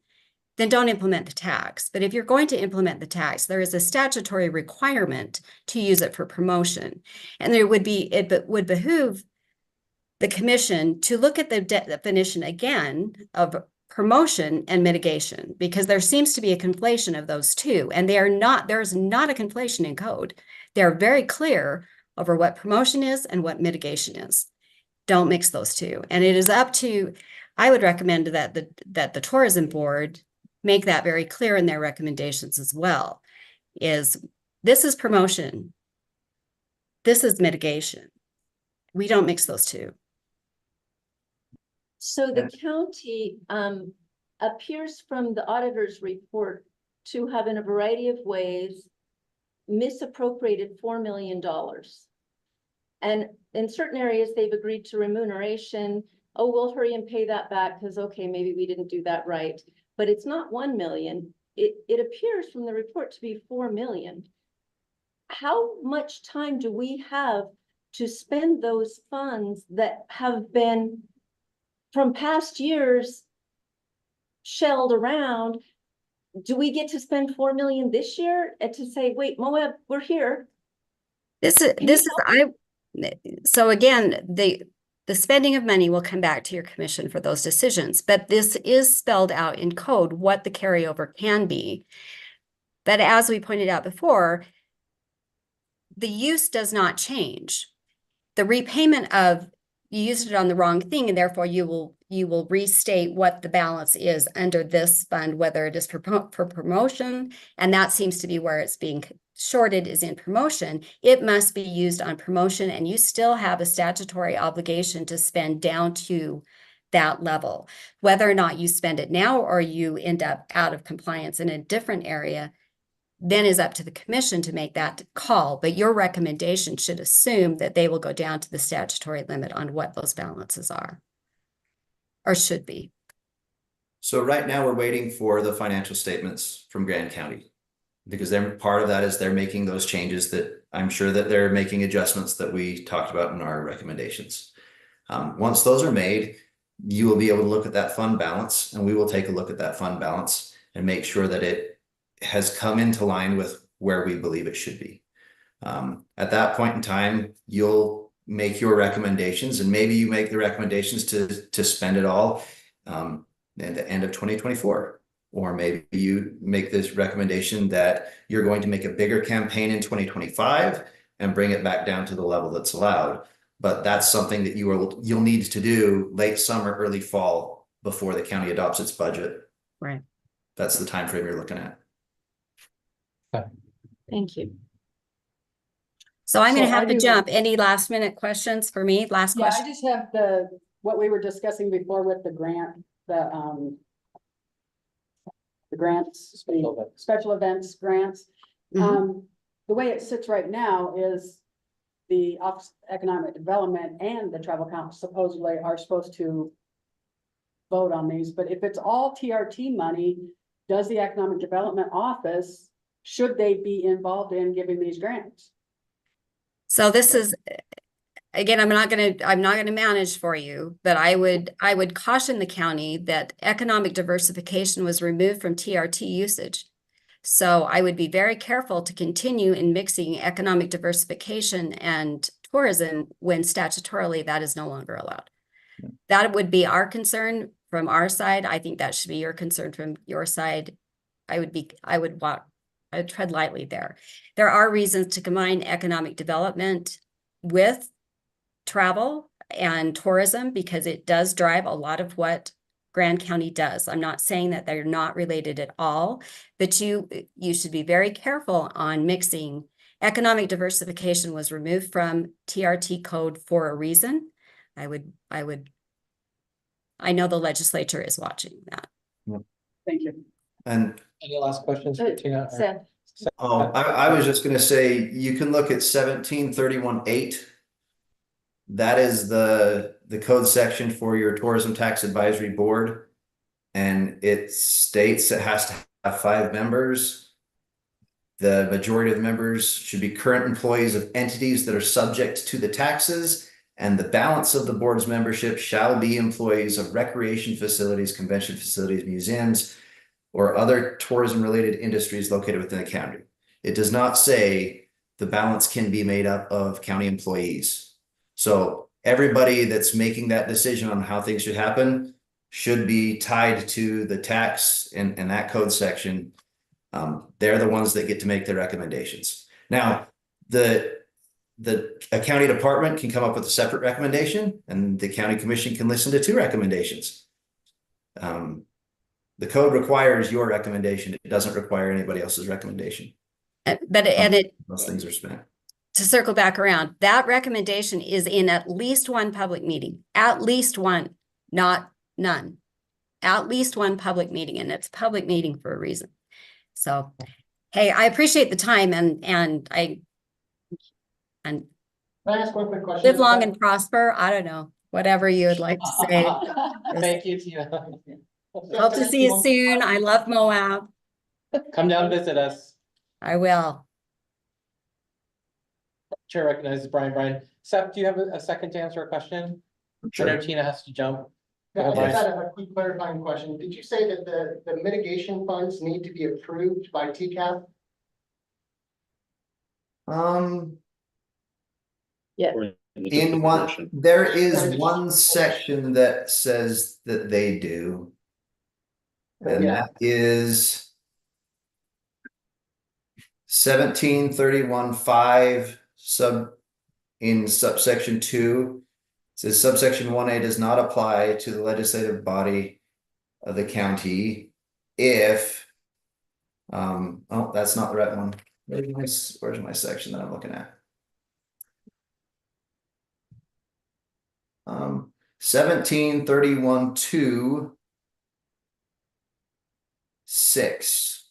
then don't implement the tax. But if you're going to implement the tax, there is a statutory requirement to use it for promotion. And it would behoove the commission to look at the definition again of promotion and mitigation, because there seems to be a conflation of those two, and there's not a conflation in code. They're very clear over what promotion is and what mitigation is. Don't mix those two. And it is up to, I would recommend that the tourism board make that very clear in their recommendations as well, this is promotion. This is mitigation. We don't mix those two. So the county appears from the auditor's report to have in a variety of ways misappropriated $4 million. And in certain areas, they've agreed to remuneration. Oh, we'll hurry and pay that back because, okay, maybe we didn't do that right. But it's not 1 million. It appears from the report to be 4 million. How much time do we have to spend those funds that have been from past years shelled around? Do we get to spend 4 million this year and to say, wait, Moab, we're here? So again, the spending of money will come back to your commission for those decisions, but this is spelled out in code what the carryover can be. But as we pointed out before, the use does not change. The repayment of, you used it on the wrong thing, and therefore you will restate what the balance is under this fund, whether it is for promotion, and that seems to be where it's being shorted, is in promotion. It must be used on promotion, and you still have a statutory obligation to spend down to that level. Whether or not you spend it now or you end up out of compliance in a different area, then is up to the commission to make that call. But your recommendation should assume that they will go down to the statutory limit on what those balances are, or should be. So right now we're waiting for the financial statements from Grand County, because they're part of that is they're making those changes that I'm sure that they're making adjustments that we talked about in our recommendations. Once those are made, you will be able to look at that fund balance, and we will take a look at that fund balance and make sure that it has come into line with where we believe it should be. At that point in time, you'll make your recommendations, and maybe you make the recommendations to spend it all at the end of 2024. Or maybe you make this recommendation that you're going to make a bigger campaign in 2025 and bring it back down to the level that's allowed. But that's something that you'll need to do late summer, early fall before the county adopts its budget. Right. That's the time frame you're looking at. Thank you. So I'm going to So I have to do- jump. Any last minute questions for me? Last Yeah, I question. just have what we were discussing before with the grant, the grants, special events grants. Mhm. The way it sits right now is the Office of Economic Development and the Travel Council supposedly are supposed to vote on these, but if it's all TRT money, does the Economic Development Office, should they be involved in giving these grants? So this is, again, I'm not gonna manage for you, but I would caution the county that economic diversification was removed from TRT usage. So I would be very careful to continue in mixing economic diversification and tourism when statutorily that is no longer allowed. That would be our concern from our side. I think that should be your concern from your side. I would tread lightly there. There are reasons to combine economic development with travel and tourism because it does drive a lot of what Grand County does. I'm not saying that they're not related at all, but you should be very careful on mixing. Economic diversification was removed from TRT code for a reason. I know the legislature is watching that. Thank you. And Any last questions for Tina? or- Sam, I was just gonna say, you can look at 1731.8. that is the code section for your tourism tax advisory board. And it states it has to have 5 members. The majority of the members should be current employees of entities that are subject to the taxes, and the balance of the board's membership shall be employees of recreation facilities, convention facilities, museums, or other tourism-related industries located within the county. It does not say the balance can be made up of county employees. So everybody that's making that decision on how things should happen should be tied to the tax and that code section. They're the ones that get to make the recommendations. Now, a county department can come up with a separate recommendation, and the county commission can listen to 2 recommendations. The code requires your recommendation. It doesn't require anybody else's recommendation. Those things are spent. To circle back around, that recommendation is in at least one public meeting, at least one, not none. At least one public meeting, and it's a public meeting for a reason. So, hey, I appreciate the time and Can I ask one quick question? live long and prosper. I don't know, whatever you would like to say. Thank you, Tina. Hope to see you soon. I love Moab. Come down, visit us. I will. Chair recognizes Brian. Brian, Seth, do you have a second to answer a question? I know Tina has to jump. Go I ahead, just Brian. had a quick clarifying question. Did you say that the mitigation funds need to be approved by TCAP? In one, there is one section that says that they do. And that is 1731.5 in subsection 2. It says subsection 1A does not apply to the legislative body of the county if oh, that's not the right one. Where's my section that I'm looking at? 1731.2 6.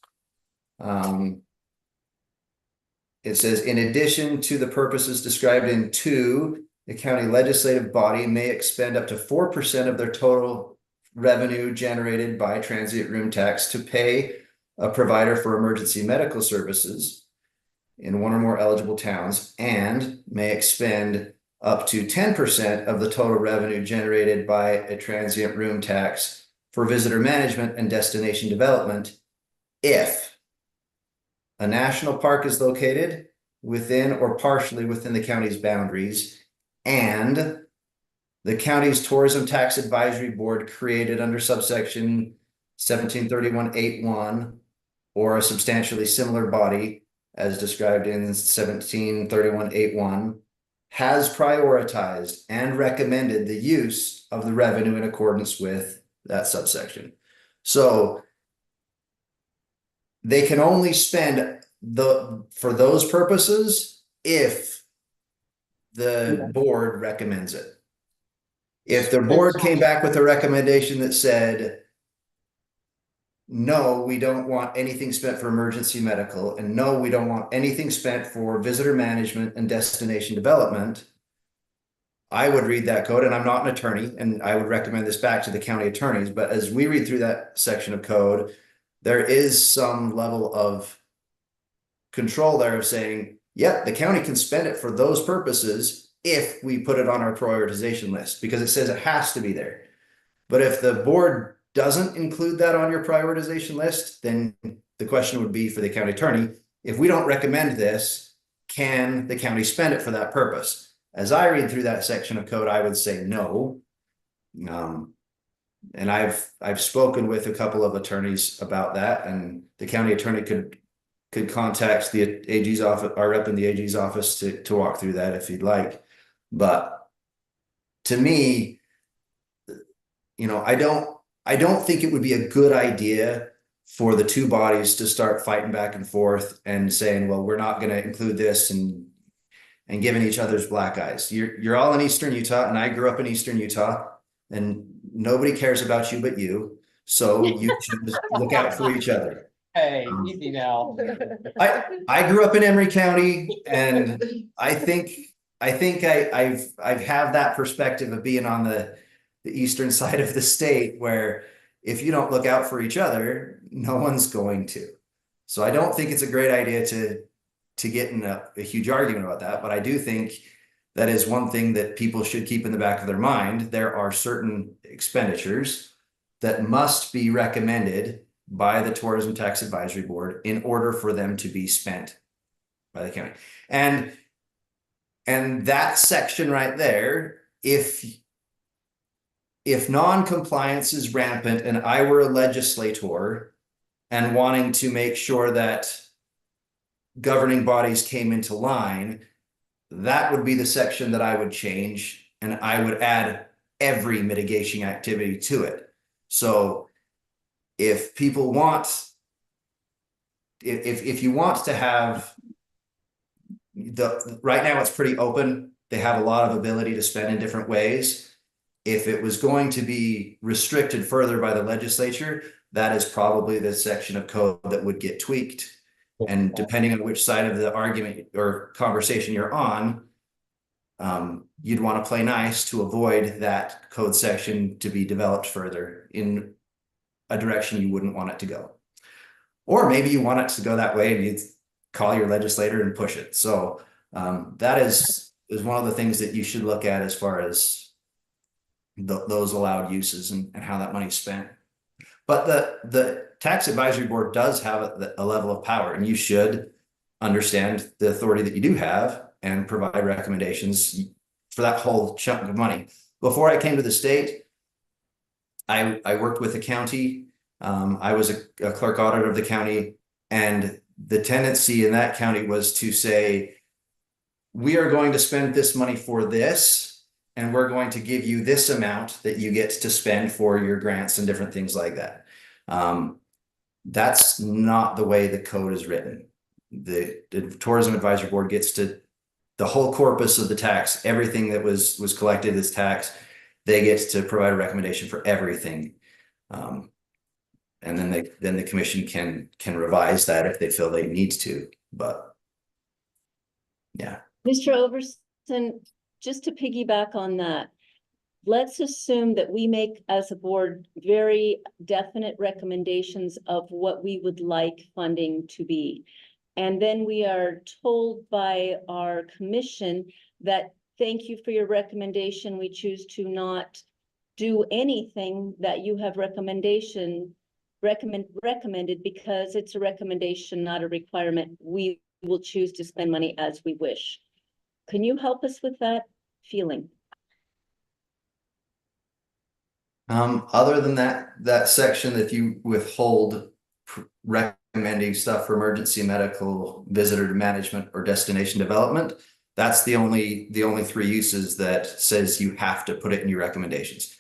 It says, in addition to the purposes described in 2, the county legislative body may expend up to 4% of their total revenue generated by transient room tax to pay a provider for emergency medical services in one or more eligible towns, and may expend up to 10% of the total revenue generated by a transient room tax for visitor management and destination development if a national park is located within or partially within the county's boundaries, and the county's tourism tax advisory board created under subsection 1731.8.1 or a substantially similar body as described in 1731.8.1 has prioritized and recommended the use of the revenue in accordance with that subsection. So they can only spend for those purposes if the board recommends it. If the board came back with a recommendation that said, no, we don't want anything spent for emergency medical, and no, we don't want anything spent for visitor management and destination development, I would read that code, and I'm not an attorney, and I would recommend this back to the county attorneys, but as we read through that section of code, there is some level of control there of saying, yeah, the county can spend it for those purposes if we put it on our prioritization list, because it says it has to be there. But if the board doesn't include that on your prioritization list, then the question would be for the county attorney, if we don't recommend this, can the county spend it for that purpose? As I read through that section of code, I would say no. And I've spoken with a couple of attorneys about that, and the county attorney could contact the AG's office, our rep in the AG's office to walk through that if you'd like. But to me, I don't think it would be a good idea for the two bodies to start fighting back and forth and saying, well, we're not going to include this and giving each other's black eyes. You're all in Eastern Utah, and I grew up in Eastern Utah, and nobody cares about you but you. So you should just look out for each other. Hey, easy now. I grew up in Emery County, and I think I think I've have that perspective of being on the eastern side of the state where if you don't look out for each other, no one's going to. So I don't think it's a great idea to get in a huge argument about that, but I do think that is one thing that people should keep in the back of their mind. There are certain expenditures that must be recommended by the Tourism Tax Advisory Board in order for them to be spent by the county. And that section right there, if non-compliance is rampant and I were a legislator and wanting to make sure that governing bodies came into line, that would be the section that I would change, and I would add every mitigation activity to it. So if people want, if you want to have right now it's pretty open. They have a lot of ability to spend in different ways. If it was going to be restricted further by the legislature, that is probably the section of code that would get tweaked. And depending on which side of the argument or conversation you're on, you'd want to play nice to avoid that code section to be developed further in a direction you wouldn't want it to go. Or maybe you want it to go that way and you call your legislator and push it. So that is one of the things that you should look at as far as those allowed uses and how that money's spent. But the tax advisory board does have a level of power, and you should understand the authority that you do have and provide recommendations for that whole chunk of money. Before I came to the state, I worked with the county. I was a clerk auditor of the county, and the tendency in that county was to say, we are going to spend this money for this, and we're going to give you this amount that you get to spend for your grants and different things like that. That's not the way the code is written. The Tourism Advisory Board gets to the whole corpus of the tax, everything that was collected as tax. They get to provide a recommendation for everything. And then the commission can revise that if they feel they need to, but yeah. Mr. Overson, just to piggyback on that, let's assume that we make as a board very definite recommendations of what we would like funding to be. And then we are told by our commission that, thank you for your recommendation. We choose to not do anything that you have recommended because it's a recommendation, not a requirement. We will choose to spend money as we wish. Can you help us with that feeling? Other than that section that you withhold recommending stuff for emergency medical, visitor management, or destination development, that's the only 3 uses that says you have to put it in your recommendations.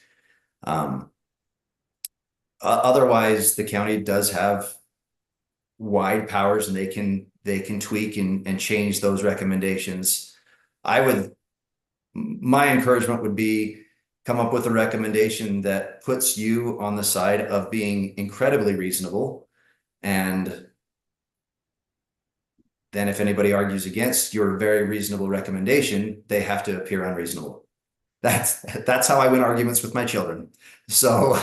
Otherwise, the county does have wide powers, and they can tweak and change those recommendations. My encouragement would be come up with a recommendation that puts you on the side of being incredibly reasonable. And then if anybody argues against your very reasonable recommendation, they have to appear unreasonable. That's how I win arguments with my children. So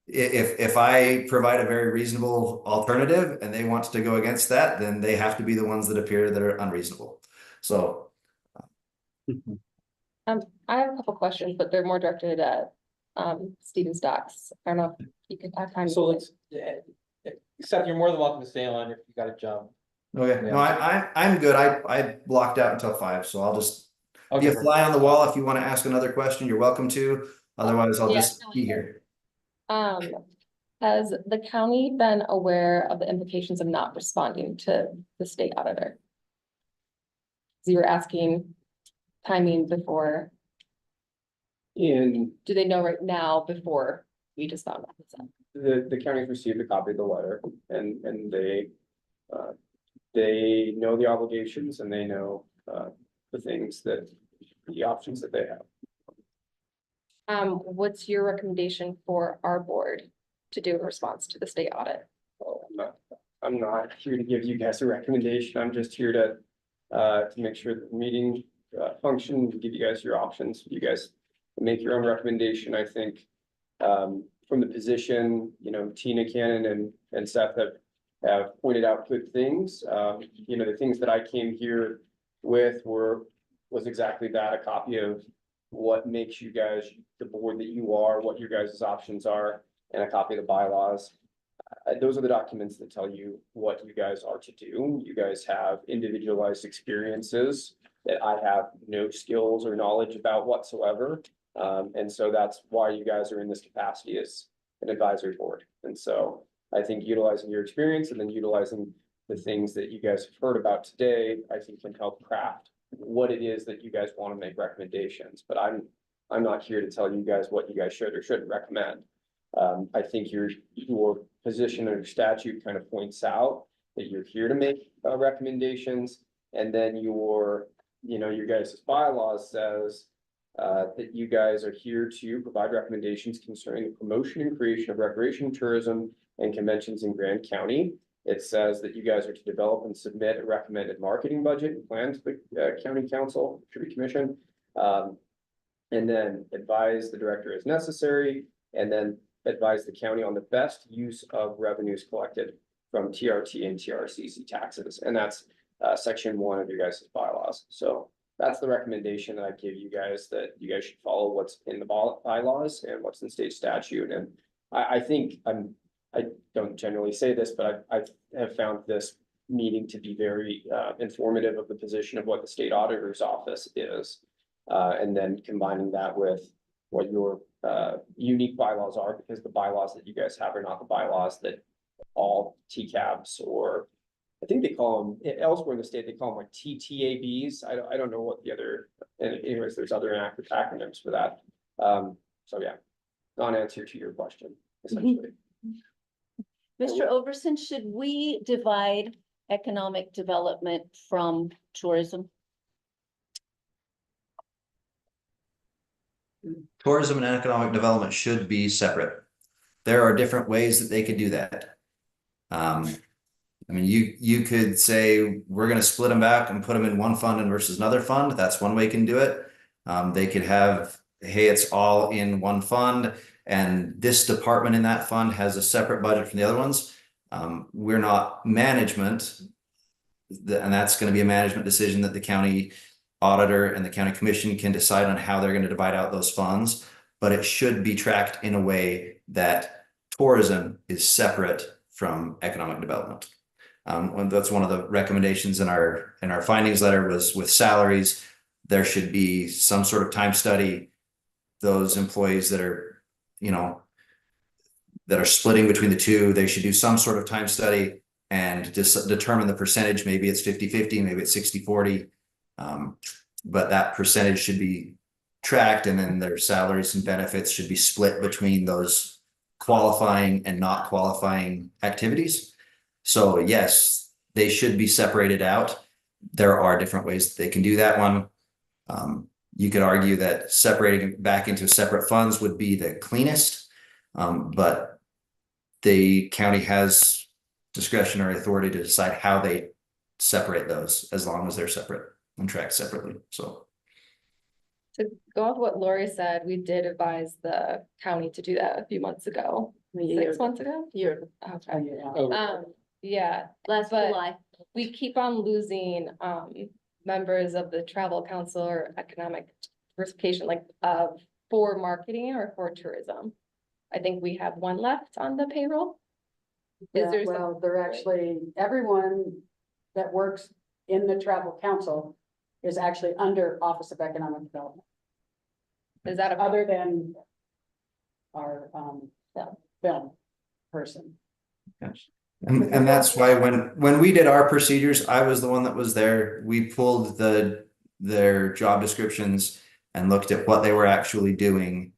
if I provide a very reasonable alternative and they want to go against that, then they have to be the ones that appear that are unreasonable. So I have a couple questions, but they're more directed at Stephen Stocks. I don't know if you could have time. So let's, except you're more than welcome to stay on if you got a job. okay, no, I'm good. I blocked out until 5, so I'll just be a Okay. fly on the wall. If you want to ask another question, you're welcome to. Otherwise, I'll just be here. Has the county been aware of the implications of not responding to the state auditor? So you were asking timing before. And Do they know right now before we just found out this out? the county's received a copy of the letter, and they know the obligations, and they know the options that they have. What's your recommendation for our board to do in response to the state audit? I'm not here to give you guys a recommendation. I'm just here to to make sure that the meeting function, give you guys your options, you guys make your own recommendation, I think. From the position, you know, Tina Cannon and Seth have pointed out good things. You know, the things that I came here with was exactly that, a copy of what makes you guys the board that you are, what your guys' options are, and a copy of the bylaws. Those are the documents that tell you what you guys are to do. You guys have individualized experiences that I have no skills or knowledge about whatsoever. And so that's why you guys are in this capacity as an advisory board. And so I think utilizing your experience and then utilizing the things that you guys have heard about today, I think can help craft what it is that you guys want to make recommendations. But I'm not here to tell you guys what you guys should or shouldn't recommend. I think your position under statute kind of points out that you're here to make recommendations, and then your guys' bylaws says that you guys are here to provide recommendations concerning the promotion and creation of recreation, tourism, and conventions in Grand County. It says that you guys are to develop and submit a recommended marketing budget and plan to the county council, tree commission. And then advise the director as necessary, and then advise the county on the best use of revenues collected from TRT and TRCC taxes. And that's section 1 of your guys' bylaws. So that's the recommendation that I give you guys, that you guys should follow what's in the bylaws and what's in state statute. And I think I don't generally say this, but I have found this meeting to be very informative of the position of what the state auditor's office is. And then combining that with what your unique bylaws are, because the bylaws that you guys have are not the bylaws that all TCABs, or I think they call them elsewhere in the state, they call them like TTABs. I don't know what the other, and anyways, there's other acronyms for that. So yeah, non-answer to your question, essentially. Mr. Overson, should we divide economic development from tourism? Tourism and economic development should be separate. There are different ways that they could do that. I mean, you could say, we're going to split them back and put them in one fund and versus another fund. That's one way you can do it. They could have, hey, it's all in one fund, and this department in that fund has a separate budget from the other ones. We're not management, and that's going to be a management decision that the county auditor and the county commission can decide on how they're going to divide out those funds. But it should be tracked in a way that tourism is separate from economic development. That's one of the recommendations in our findings letter, was with salaries, there should be some sort of time study. Those employees that are, that are splitting between the two, they should do some sort of time study and just determine the percentage. Maybe it's 50-50, maybe it's 60-40. But that percentage should be tracked, and then their salaries and benefits should be split between those qualifying and not qualifying activities. So yes, they should be separated out. There are different ways that they can do that one. You could argue that separating it back into separate funds would be the cleanest, but the county has discretionary authority to decide how they separate those, as long as they're separate and tracked separately. So To go off what Lori said, we did advise the county to do that a few months ago, 6 months ago. Okay. Yeah, Last But- July. we keep on losing members of the travel council or economic diversification, like for marketing or for tourism. I think we have one left on the payroll. Yeah, there well, they're actually, everyone that works in the travel council is actually under Office of Economic Development, Is that a, other than our film person. And that's why when we did our procedures, I was the one that was there. We pulled their job descriptions and looked at what they were actually doing.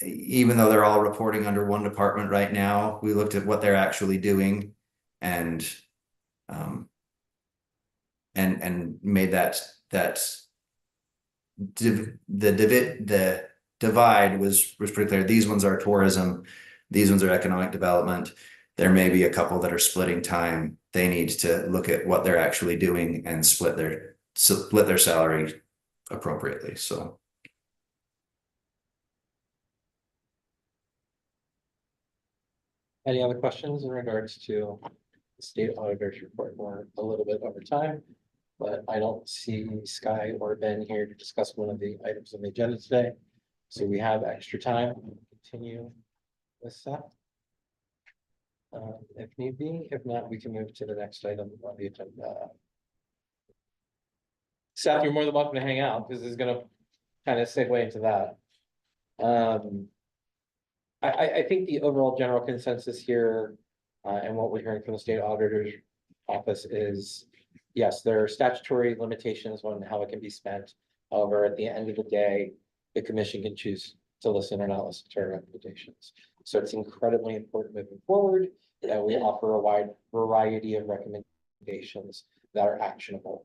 Even though they're all reporting under one department right now, we looked at what they're actually doing and made the divide was pretty clear. These ones are tourism, these ones are economic development. there may be a couple that are splitting time. They need to look at what they're actually doing and split their salary appropriately, so. Any other questions in regards to the state auditor's report? We're a little bit over time, but I don't see Sky or Ben here to discuss one of the items on the agenda today. So we have extra time. We'll continue with that. If need be, if not, we can move to the next item on the agenda. Seth, you're more than welcome to hang out because it's gonna kind of segue into that. I think the overall general consensus here, and what we're hearing from the state auditor's office is, yes, there are statutory limitations on how it can be spent. However, at the end of the day, the commission can choose to listen or not listen to our recommendations. So it's incredibly important moving forward that we offer a wide variety of recommendations that are actionable.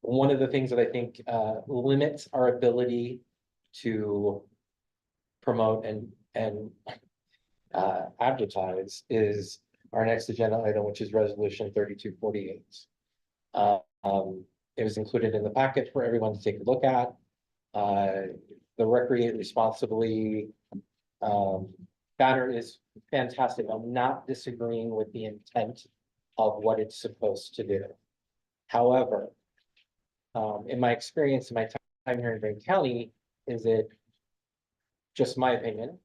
One of the things that I think limits our ability to promote and advertise is our next agenda item, which is resolution 3248. It was included in the packet for everyone to take a look at. The Recreate Responsibly banner is fantastic. I'm not disagreeing with the intent of what it's supposed to do. However, in my experience, in my time here in Green County, is it just my opinion,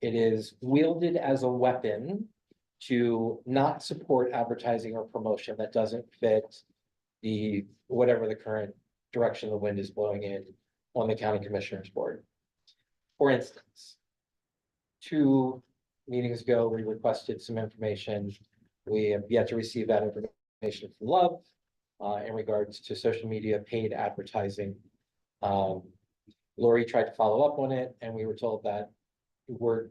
it is wielded as a weapon to not support advertising or promotion that doesn't fit the, whatever the current direction the wind is blowing in on the county commissioners board. For instance, 2 meetings ago, we requested some information. We have yet to receive that information from Love in regards to social media paid advertising. Lori tried to follow up on it, and we were told that we're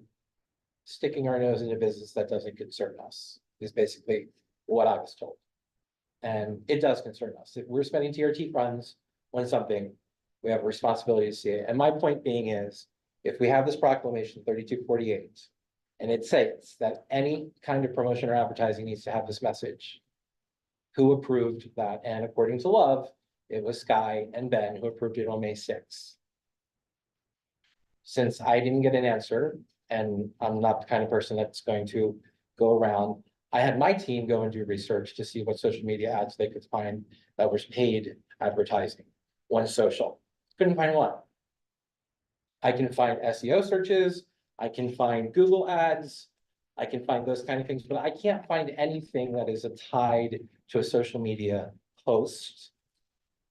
sticking our nose into business that doesn't concern us, is basically what I was told. And it does concern us. If we're spending TRT funds on something, we have a responsibility to see it. And my point being is, if we have this proclamation 3248, and it says that any kind of promotion or advertising needs to have this message, who approved that? And according to Love, it was Sky and Ben who approved it on May 6th. Since I didn't get an answer, and I'm not the kind of person that's going to go around, I had my team go and do research to see what social media ads they could find that was paid advertising on social. Couldn't find one. I can find SEO searches, I can find Google ads, I can find those kind of things, but I can't find anything that is tied to a social media post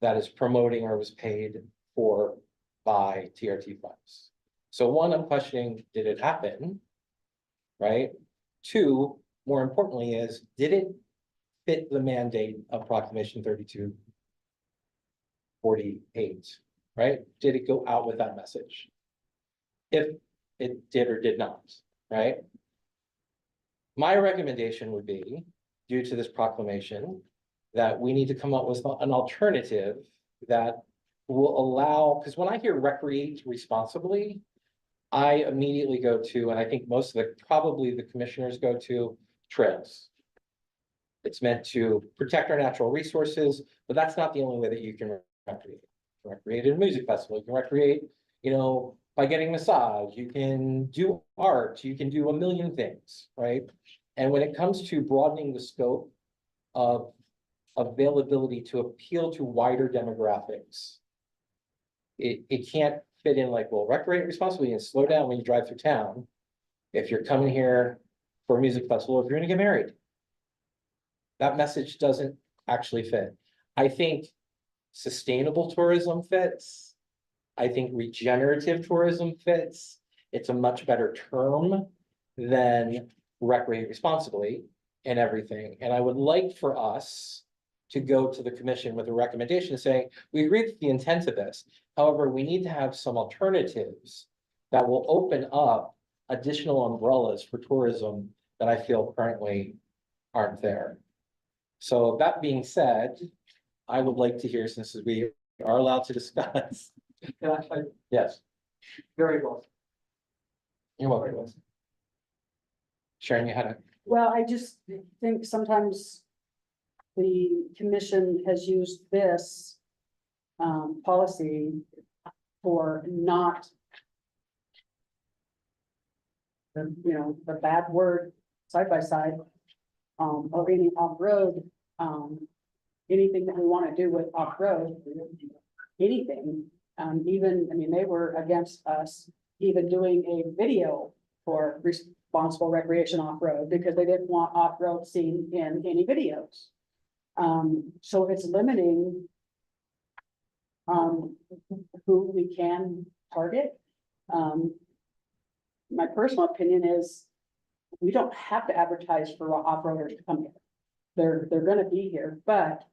that is promoting or was paid for by TRT funds. So 1, I'm questioning, did it happen? Right? 2, more importantly is, did it fit the mandate of Proclamation 3248, right? Did it go out with that message? If it did or did not, right? My recommendation would be, due to this proclamation, that we need to come up with an alternative that will allow, because when I hear recreate responsibly, I immediately go to, and I think most of probably the commissioners go to, trails. It's meant to protect our natural resources, but that's not the only way that you can recreate. You can recreate at a music festival, you can recreate, by getting massage, you can do art, you can do a million things, right? And when it comes to broadening the scope of availability to appeal to wider demographics, it can't fit in like, well, recreate responsibly and slow down when you drive through town. If you're coming here for a music festival, if you're gonna get married, that message doesn't actually fit. I think sustainable tourism fits. I think regenerative tourism fits. It's a much better term than recreate responsibly and everything. And I would like for us to go to the commission with a recommendation saying, we agree with the intent of this. However, we need to have some alternatives that will open up additional umbrellas for tourism that I feel currently aren't there. So that being said, I would like to hear, since we are allowed to discuss. Yes. Very well. You're welcome. Sharon, you had a, Well, I just think sometimes the commission has used this policy for not the, the bad word side by side, or any off-road, anything that we want to do with off-road, anything. Even, I mean, they were against us even doing a video for responsible recreation off-road because they didn't want off-road seen in any videos. So it's limiting who we can target. My personal opinion is we don't have to advertise for off-roaders to come here. They're gonna be here, but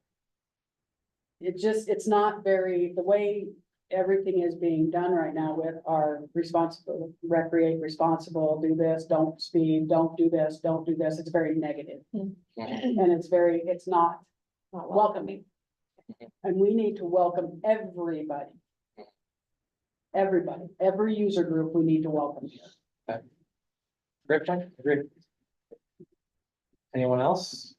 it's not very, the way everything is being done right now with our responsible, recreate responsible, do this, don't speed, don't do this, don't do this. It's very negative. And it's not welcoming. And we need to welcome everybody. Everybody, every user group, we need to welcome here. great point, agreed. Anyone else?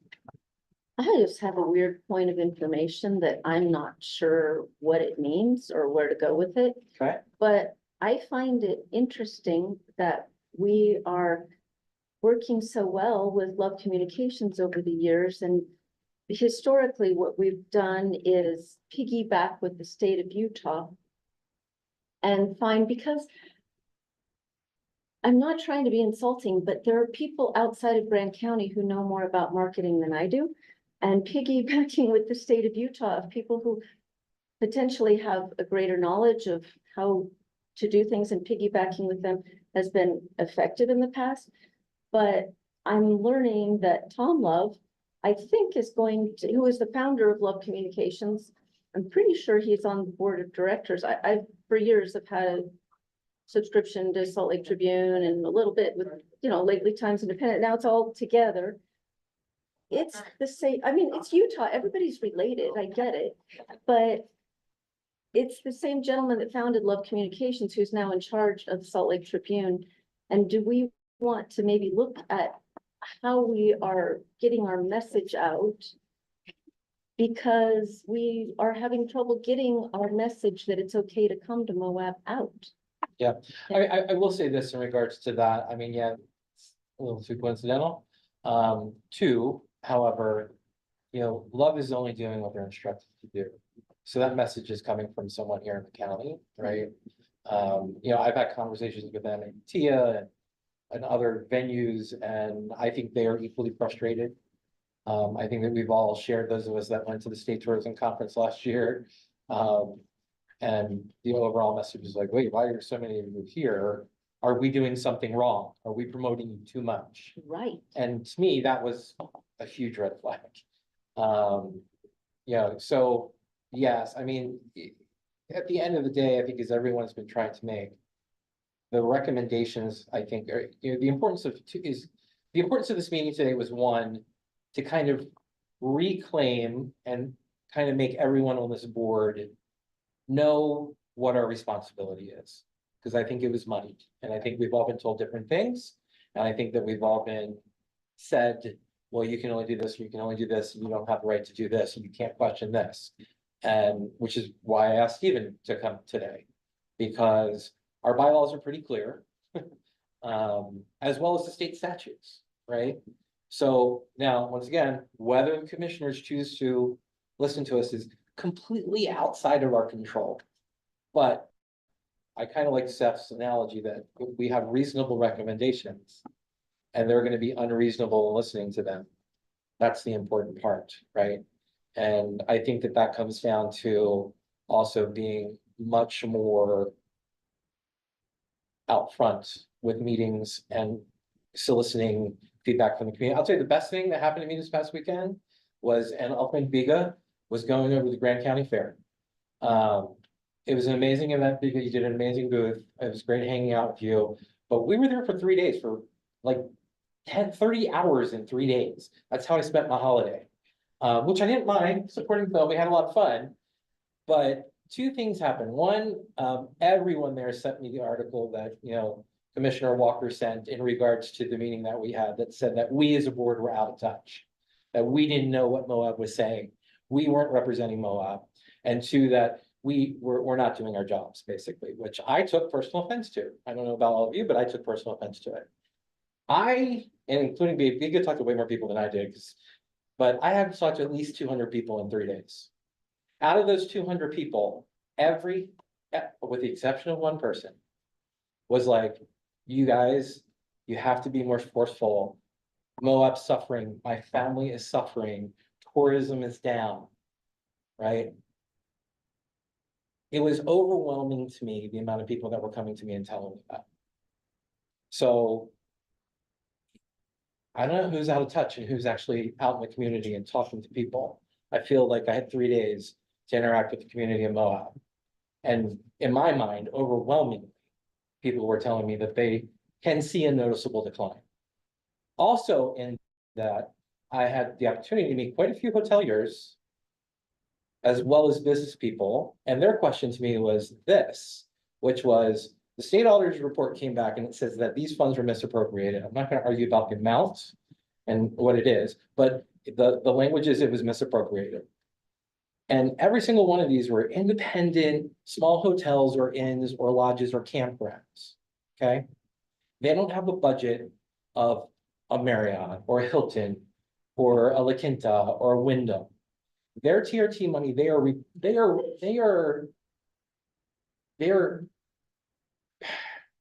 I just have a weird point of information that I'm not sure what it means or where to go with it. Okay. But I find it interesting that we are working so well with Love Communications over the years, and historically, what we've done is piggyback with the state of Utah and find, because I'm not trying to be insulting, but there are people outside of Grand County who know more about marketing than I do. And piggybacking with the state of Utah of people who potentially have a greater knowledge of how to do things, and piggybacking with them has been effective in the past. But I'm learning that Tom Love, I think, is going to, who is the founder of Love Communications. I'm pretty sure he's on the board of directors. I've for years have had a subscription to Salt Lake Tribune and a little bit with, lately Times Independent. Now it's all together. It's the same, I mean, it's Utah, everybody's related, I get it, but it's the same gentleman that founded Love Communications who's now in charge of Salt Lake Tribune. And do we want to maybe look at how we are getting our message out? Because we are having trouble getting our message that it's okay to come to Moab out. Yeah, I will say this in regards to that. I mean, yeah, it's a little too coincidental. Two, however, Love is only doing what they're instructed to do. So that message is coming from someone here in the county, right? I've had conversations with them in TIA and other venues, and I think they are equally frustrated. I think that we've all shared, those of us that went to the State Tourism Conference last year. And the overall message is like, wait, why are so many of you here? Are we doing something wrong? Are we promoting you too much? Right. And to me, that was a huge red flag. So yes, I mean, at the end of the day, I think as everyone's been trying to make, the recommendations, I think, are, the importance of this meeting today was, one, to kind of reclaim and kind of make everyone on this board know what our responsibility is. Because I think it was moneyed, and I think we've all been told different things. And I think that we've all been said, well, you can only do this, you can only do this, and you don't have the right to do this, and you can't question this. And which is why I asked Stephen to come today, because our bylaws are pretty clear, as well as the state statutes, right? So now, once again, whether the commissioners choose to listen to us is completely outside of our control. But I kind of like Seth's analogy that we have reasonable recommendations and they're going to be unreasonable in listening to them. That's the important part, right? And I think that that comes down to also being much more out front with meetings and soliciting feedback from the community. I'll tell you the best thing that happened to me this past weekend was an Alpine Biga was going over to the Grand County Fair. It was an amazing event because you did an amazing booth. It was great hanging out with you, but we were there for 3 days, for like 30 hours in 3 days. That's how I spent my holiday, which I didn't mind supporting Phil. We had a lot of fun, but two things happened. One, everyone there sent me the article that, Commissioner Walker sent in regards to the meeting that we had that said that we as a board were out of touch. That we didn't know what Moab was saying. We weren't representing Moab. And two, that we're not doing our jobs, basically, which I took personal offense to. I don't know about all of you, but I took personal offense to it. And including we could talk to way more people than I did, but I had to talk to at least 200 people in 3 days. Out of those 200 people, with the exception of one person, was like, you guys, you have to be more forceful. Moab's suffering, my family is suffering, tourism is down, right? It was overwhelming to me, the amount of people that were coming to me and telling me that. So I don't know who's out of touch and who's actually out in the community and talking to people. I feel like I had 3 days to interact with the community of Moab. And in my mind, overwhelmingly, people were telling me that they can see a noticeable decline. Also in that, I had the opportunity to meet quite a few hoteliers as well as business people, and their question to me was this, which was, the state auditor's report came back and it says that these funds were misappropriated. I'm not gonna argue about the amount and what it is, but the language is it was misappropriated. And every single one of these were independent, small hotels or inns or lodges or campgrounds, okay? They don't have a budget of a Marriott or a Hilton or a La Quinta or a Wyndham. Their TRT money, they are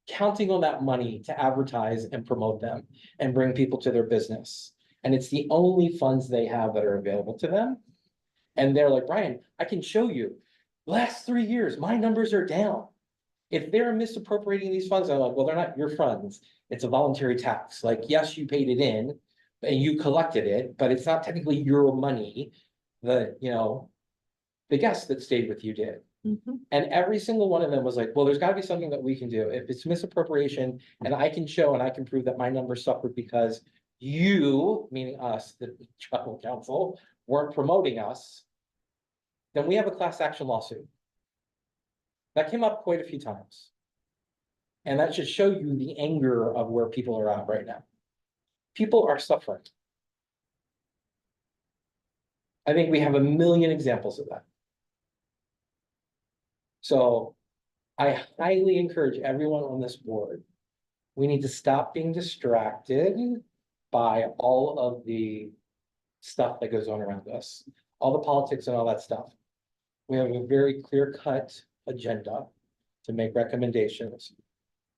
counting on that money to advertise and promote them and bring people to their business. And it's the only funds they have that are available to them. And they're like, Brian, I can show you, last 3 years, my numbers are down. If they're misappropriating these funds, I'm like, well, they're not your funds. It's a voluntary tax. Like, yes, you paid it in and you collected it, but it's not technically your money. The guests that stayed with you did. And every single one of them was like, well, there's gotta be something that we can do. If it's misappropriation and I can show and I can prove that my numbers suffered because you, meaning us, the tribal council, weren't promoting us, then we have a class action lawsuit. That came up quite a few times. And that should show you the anger of where people are at right now. People are suffering. I think we have a million examples of that. So I highly encourage everyone on this board. We need to stop being distracted by all of the stuff that goes on around us, all the politics and all that stuff. We have a very clear-cut agenda to make recommendations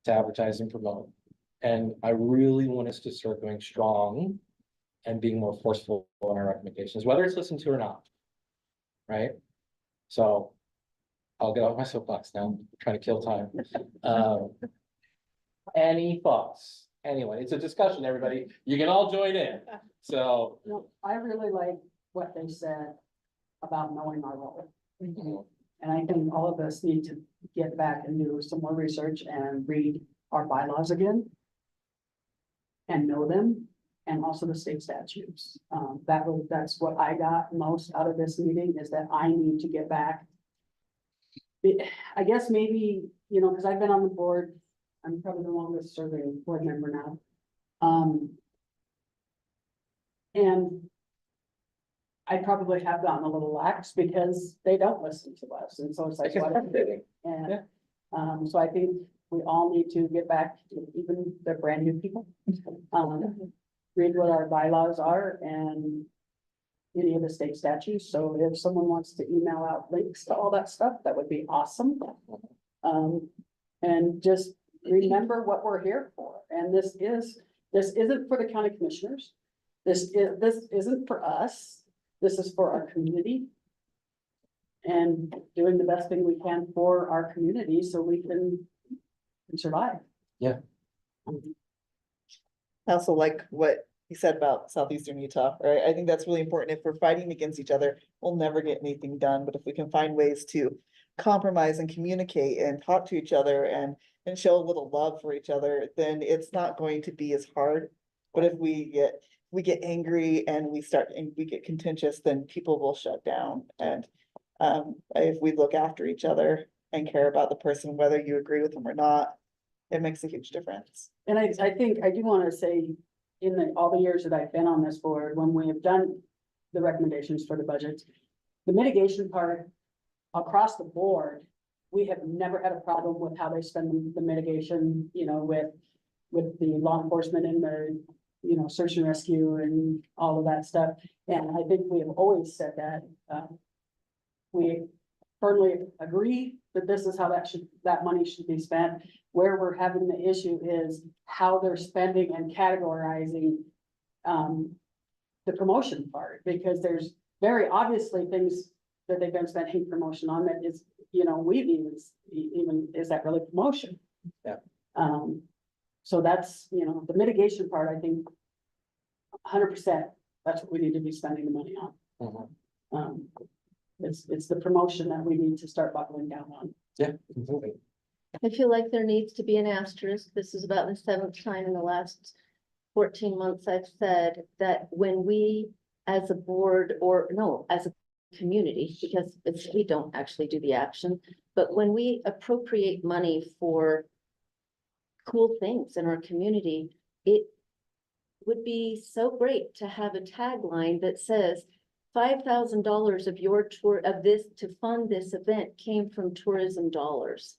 to advertise and promote. And I really want us to start going strong and being more forceful in our recommendations, whether it's listened to or not. Right? So I'll get off my soapbox now. I'm trying to kill time. Any thoughts? Anyway, it's a discussion, everybody. You can all join in. So No, I really like what they said about knowing our role. And I think all of us need to get back and do some more research and read our bylaws again. And know them, and also the state statutes. That's what I got most out of this meeting, is that I need to get back. I guess maybe, because I've been on the board, I'm probably the longest serving board member now. And I probably have gotten a little lax because they don't listen to us, and so it's like, what am I doing? And so I think we all need to get back, even the brand new people. Read what our bylaws are and any of the state statutes. So if someone wants to email out links to all that stuff, that would be awesome. And just remember what we're here for. And this isn't for the county commissioners. This isn't for us. This is for our community. And doing the best thing we can for our community so we can survive. Yeah. I also like what you said about southeastern Utah, right? I think that's really important. If we're fighting against each other, we'll never get anything done. But if we can find ways to compromise and communicate and talk to each other and show a little love for each other, then it's not going to be as hard. But if we get angry and we get contentious, then people will shut down. And if we look after each other and care about the person, whether you agree with them or not, It makes a huge difference. And I think, I do wanna say, in all the years that I've been on this board, when we have done the recommendations for the budgets, the mitigation part across the board, we have never had a problem with how they spend the mitigation, you know, with the law enforcement and the, you know, search and rescue and all of that stuff. And I think we have always said that, we firmly agree that this is how that money should be spent. Where we're having the issue is how they're spending and categorizing the promotion part, because there's very obviously things that they've been spending promotion on that is, you know, we've even, is that really promotion? Yeah. So that's, you know, the mitigation part, I think 100%, that's what we need to be spending the money on. Mhm. It's the promotion that we need to start buckling down on. Yeah, completely. I feel like there needs to be an asterisk. This is about the 7th time in the last 14 months I've said that when we, as a board, or no, as a community, because we don't actually do the action, but when we appropriate money for cool things in our community, it would be so great to have a tagline that says $5,000 of your tour of this to fund this event came from tourism dollars.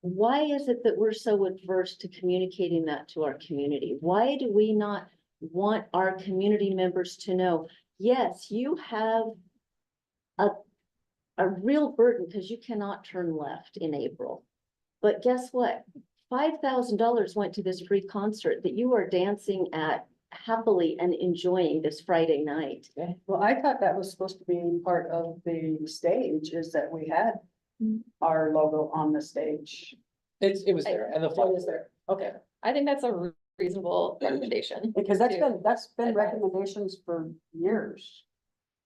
Why is it that we're so adverse to communicating that to our community? Why do we not want our community members to know, yes, you have a real burden because you cannot turn left in April. But guess what? $5,000 went to this free concert that you are dancing at happily and enjoying this Friday night. Well, I thought that was supposed to be part of the stage, is that we had our logo on the stage. It was there, and the What flag is there? Okay, I think that's a reasonable recommendation. because that's too. been Advise. recommendations for years.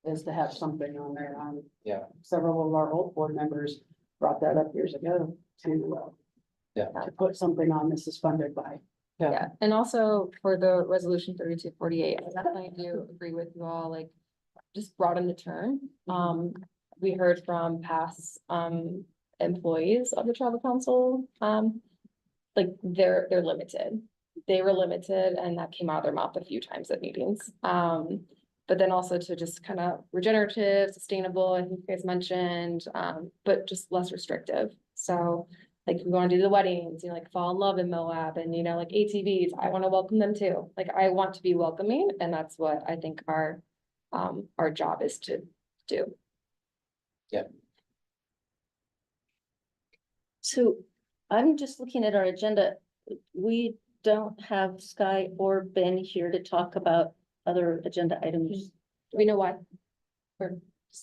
Is to have something on there. Yeah. Several of our old board members brought that up years ago to put something on, this is funded by. Yeah, and also for the resolution 3248, I definitely do agree with you all, like, just broaden the term. We heard from past employees of the travel council, like they're limited. They were limited and that came out of their mouth a few times at meetings. But then also to just kind of regenerative, sustainable, I think you guys mentioned, but just less restrictive. So like we want to do the weddings, you know, like fall in love in Moab and, you know, like ATVs, I want to welcome them too. Like I want to be welcoming and that's what I think our job is to do. So I'm just looking at our agenda. We don't have Sky or Ben here to talk about other agenda items. Do we know why?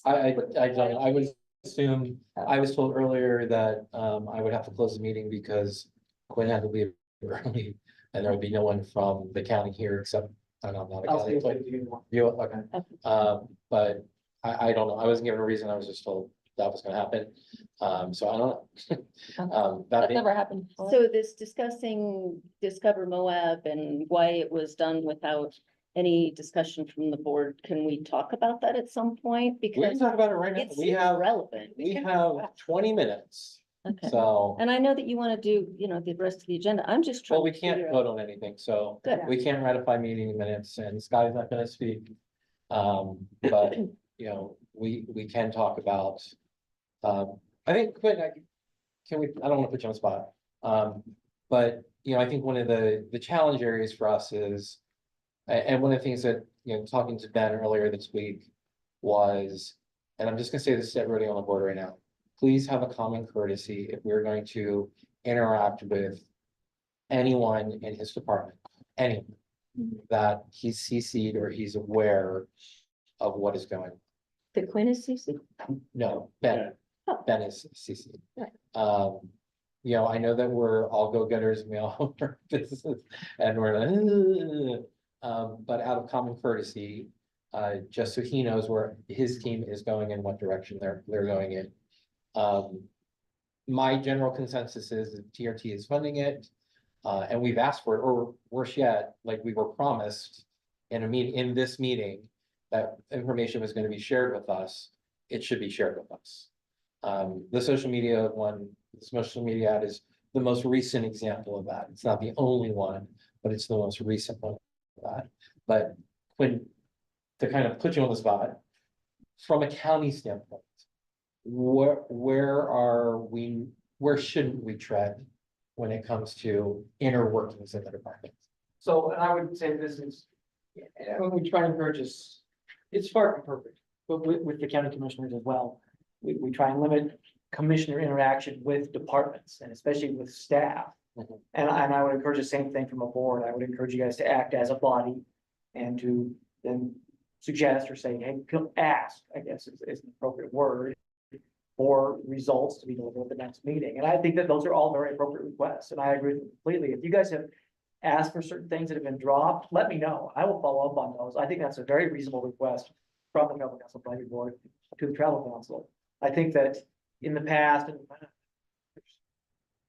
I don't, I would assume, I was told earlier that, I would have to close the meeting because Quinn had to leave early. And there would be no one from the county here except, I don't know, not a county, but you, okay. But I don't know, I wasn't given a reason, I was just told that was gonna happen. So I don't know. That being- never happened before. So this discussing Discover Moab and why it was done without any discussion from the board, can we talk about that at some point? We can Because talk about it right now, it's we have, relevant. we have 20 minutes, Okay. so. And I know that you want to do, you know, the rest of the agenda. I'm just trying. Well, we to can't figure out- vote on anything, so Good. we can't ratify meeting minutes and Sky's not gonna speak. But, you know, we can talk about, I think, Quinn, can we, I don't wanna put you on the spot. But, you know, I think one of the challenge areas for us is, and one of the things that, you know, talking to Ben earlier this week was, and I'm just gonna say this to everybody on the board right now. Please have a common courtesy if we're going to interact with anyone in his department, anyone, that he's CC'd or he's aware of what is going. The Quinn is CC? No, Ben, Oh. Ben is CC'd. Right. You know, I know that we're all go-getters and we all work businesses and we're, but out of common courtesy, just so he knows where his team is going and what direction they're going in. My general consensus is that TRT is funding it, and we've asked for it, or worse yet, like we were promised in this meeting, that information was gonna be shared with us, it should be shared with us. The social media ad is the most recent example of that. It's not the only one, but it's the most recent one of that. But when, to kind of put you on the spot, from a county standpoint, where shouldn't we tread when it comes to inner workings of the department? So, and I would say this is, when we try and encourage this, it's far from perfect, but with the county commissioners as well. We try and limit commissioner interaction with departments and especially with staff. Mhm. And I would encourage the same thing from a board. I would encourage you guys to act as a body and to then suggest or say, hey, ask, I guess is an appropriate word, for results to be delivered at the next meeting. And I think that those are all very appropriate requests, and I agree with them completely. If you guys have asked for certain things that have been dropped, let me know. I will follow up on those. I think that's a very reasonable request from the Travel Council Advisory Board to the Travel Council. I think that in the past, and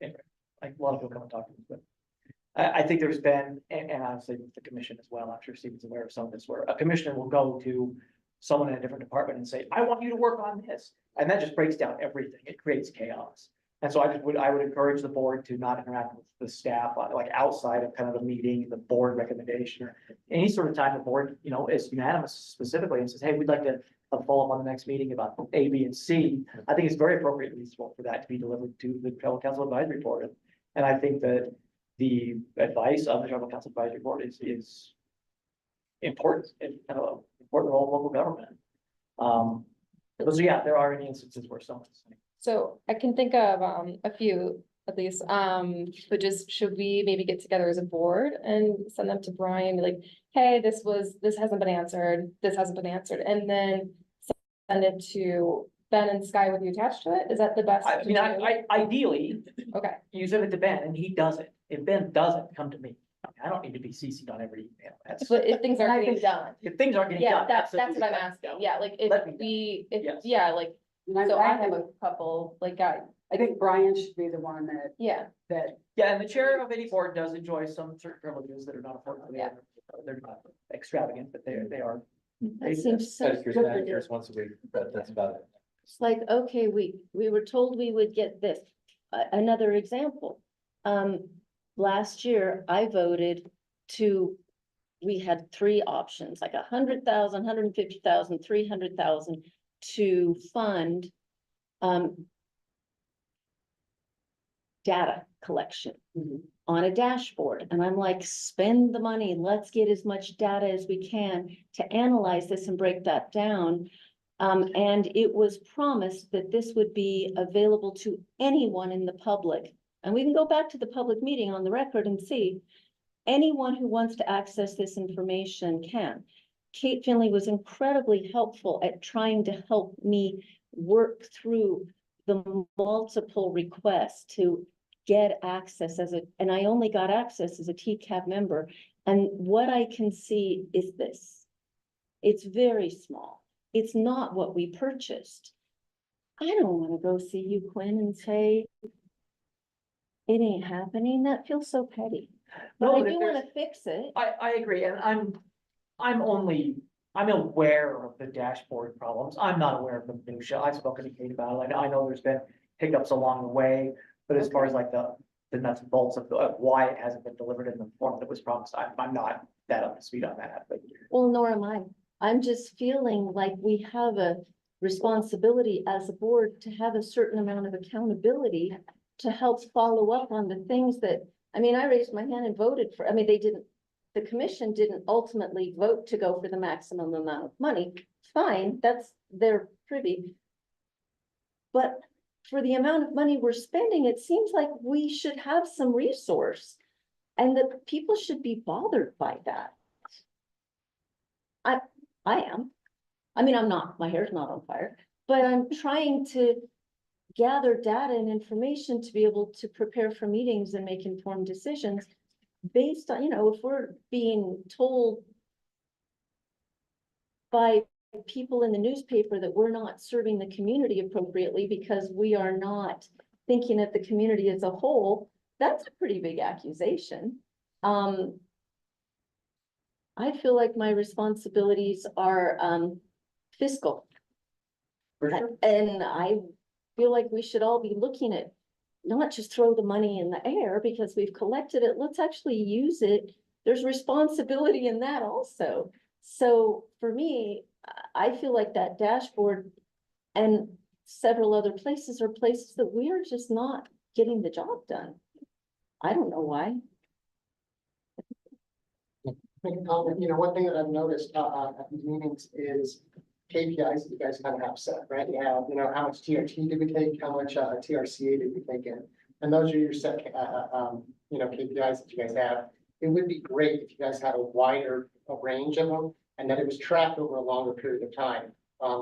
anyway, like a lot of people come and talk to me, but I think there's been, and honestly with the commission as well, I'm sure Stephen's aware of some of this, where a commissioner will go to someone in a different department and say, I want you to work on this. And that just breaks down everything. It creates chaos. And so I would encourage the board to not interact with the staff, like outside of kind of the meeting, the board recommendation, or any sort of time the board, is unanimous specifically and says, hey, we'd like to follow up on the next meeting about A, B, and C. I think it's very appropriate and reasonable for that to be delivered to the Travel Council Advisory Board. And I think that the advice of the Travel Council Advisory Board is important and kind of an important role of local government. So yeah, there are any instances where someone's saying, So I can think of a few at least, but just should we maybe get together as a board and send them to Brian, like, hey, this hasn't been answered, and then send it to Ben and Sky with you attached to it? Is that the best? I to mean, do? ideally, Okay, you send it to Ben and he does it. If Ben doesn't, come to me. I don't need to be CC'd on every email. That's, but if things aren't getting done, if things aren't getting yeah, done. that's what absolutely. I'm asking, yeah, like Let me if know. we, Yes. yeah, like, And so I have a couple, like, I think Brian should be the one yeah. that, Yeah, and the chair of any board does enjoy some certain privileges that are not afforded. Yeah. They're not extravagant, but they are. That seems so. Here's once a week, but that's about it. It's like, okay, we were told we would get this. Another example. Last year I voted we had three options, like 100,000, 150,000, 300,000 to fund data collection on a dashboard. And I'm like, spend the money, let's get as much data as we can to analyze this and break that down. And it was promised that this would be available to anyone in the public. And we can go back to the public meeting on the record and see anyone who wants to access this information can. Kate Finley was incredibly helpful at trying to help me work through the multiple requests to get access and I only got access as a TCAB member. And what I can see is this. It's very small. It's not what we purchased. I don't want to go see you, Quinn, and say, it ain't happening. That feels so petty. But No, I but do if want there's- to fix it. I agree, and I'm aware of the dashboard problems. I'm not aware of the minutia. I've spoken to Kate about it. I know there's been hiccups along the way, but as far as like the nuts and bolts of why it hasn't been delivered in the form that was promised, I'm not that up to speed on that, but. Well, nor am I. I'm just feeling like we have a responsibility as a board to have a certain amount of accountability to help follow up on the things that, I mean, I raised my hand and voted for, the commission didn't ultimately vote to go for the maximum amount of money. Fine, that's their privy. But for the amount of money we're spending, it seems like we should have some resource and that people should be bothered by that. I am. I mean, I'm not, my hair's not on fire, but I'm trying to gather data and information to be able to prepare for meetings and make informed decisions based on, if we're being told by people in the newspaper that we're not serving the community appropriately because we are not thinking of the community as a whole, that's a pretty big accusation. I feel like my responsibilities are fiscal. For sure. And I feel like we should all be looking at not just throw the money in the air because we've collected it, let's actually use it. There's responsibility in that also. So for me, I feel like that dashboard and several other places are places that we are just not getting the job done. I don't know why. Make a comment, you know, one thing that I've noticed, at these meetings is KPIs that you guys kind of have set, right? You have, you know, how much TRT did we take, how much, TRCA did we take in? And those are your set, you know, KPIs that you guys have. It would be great if you guys had a wider range of them and that it was tracked over a longer period of time.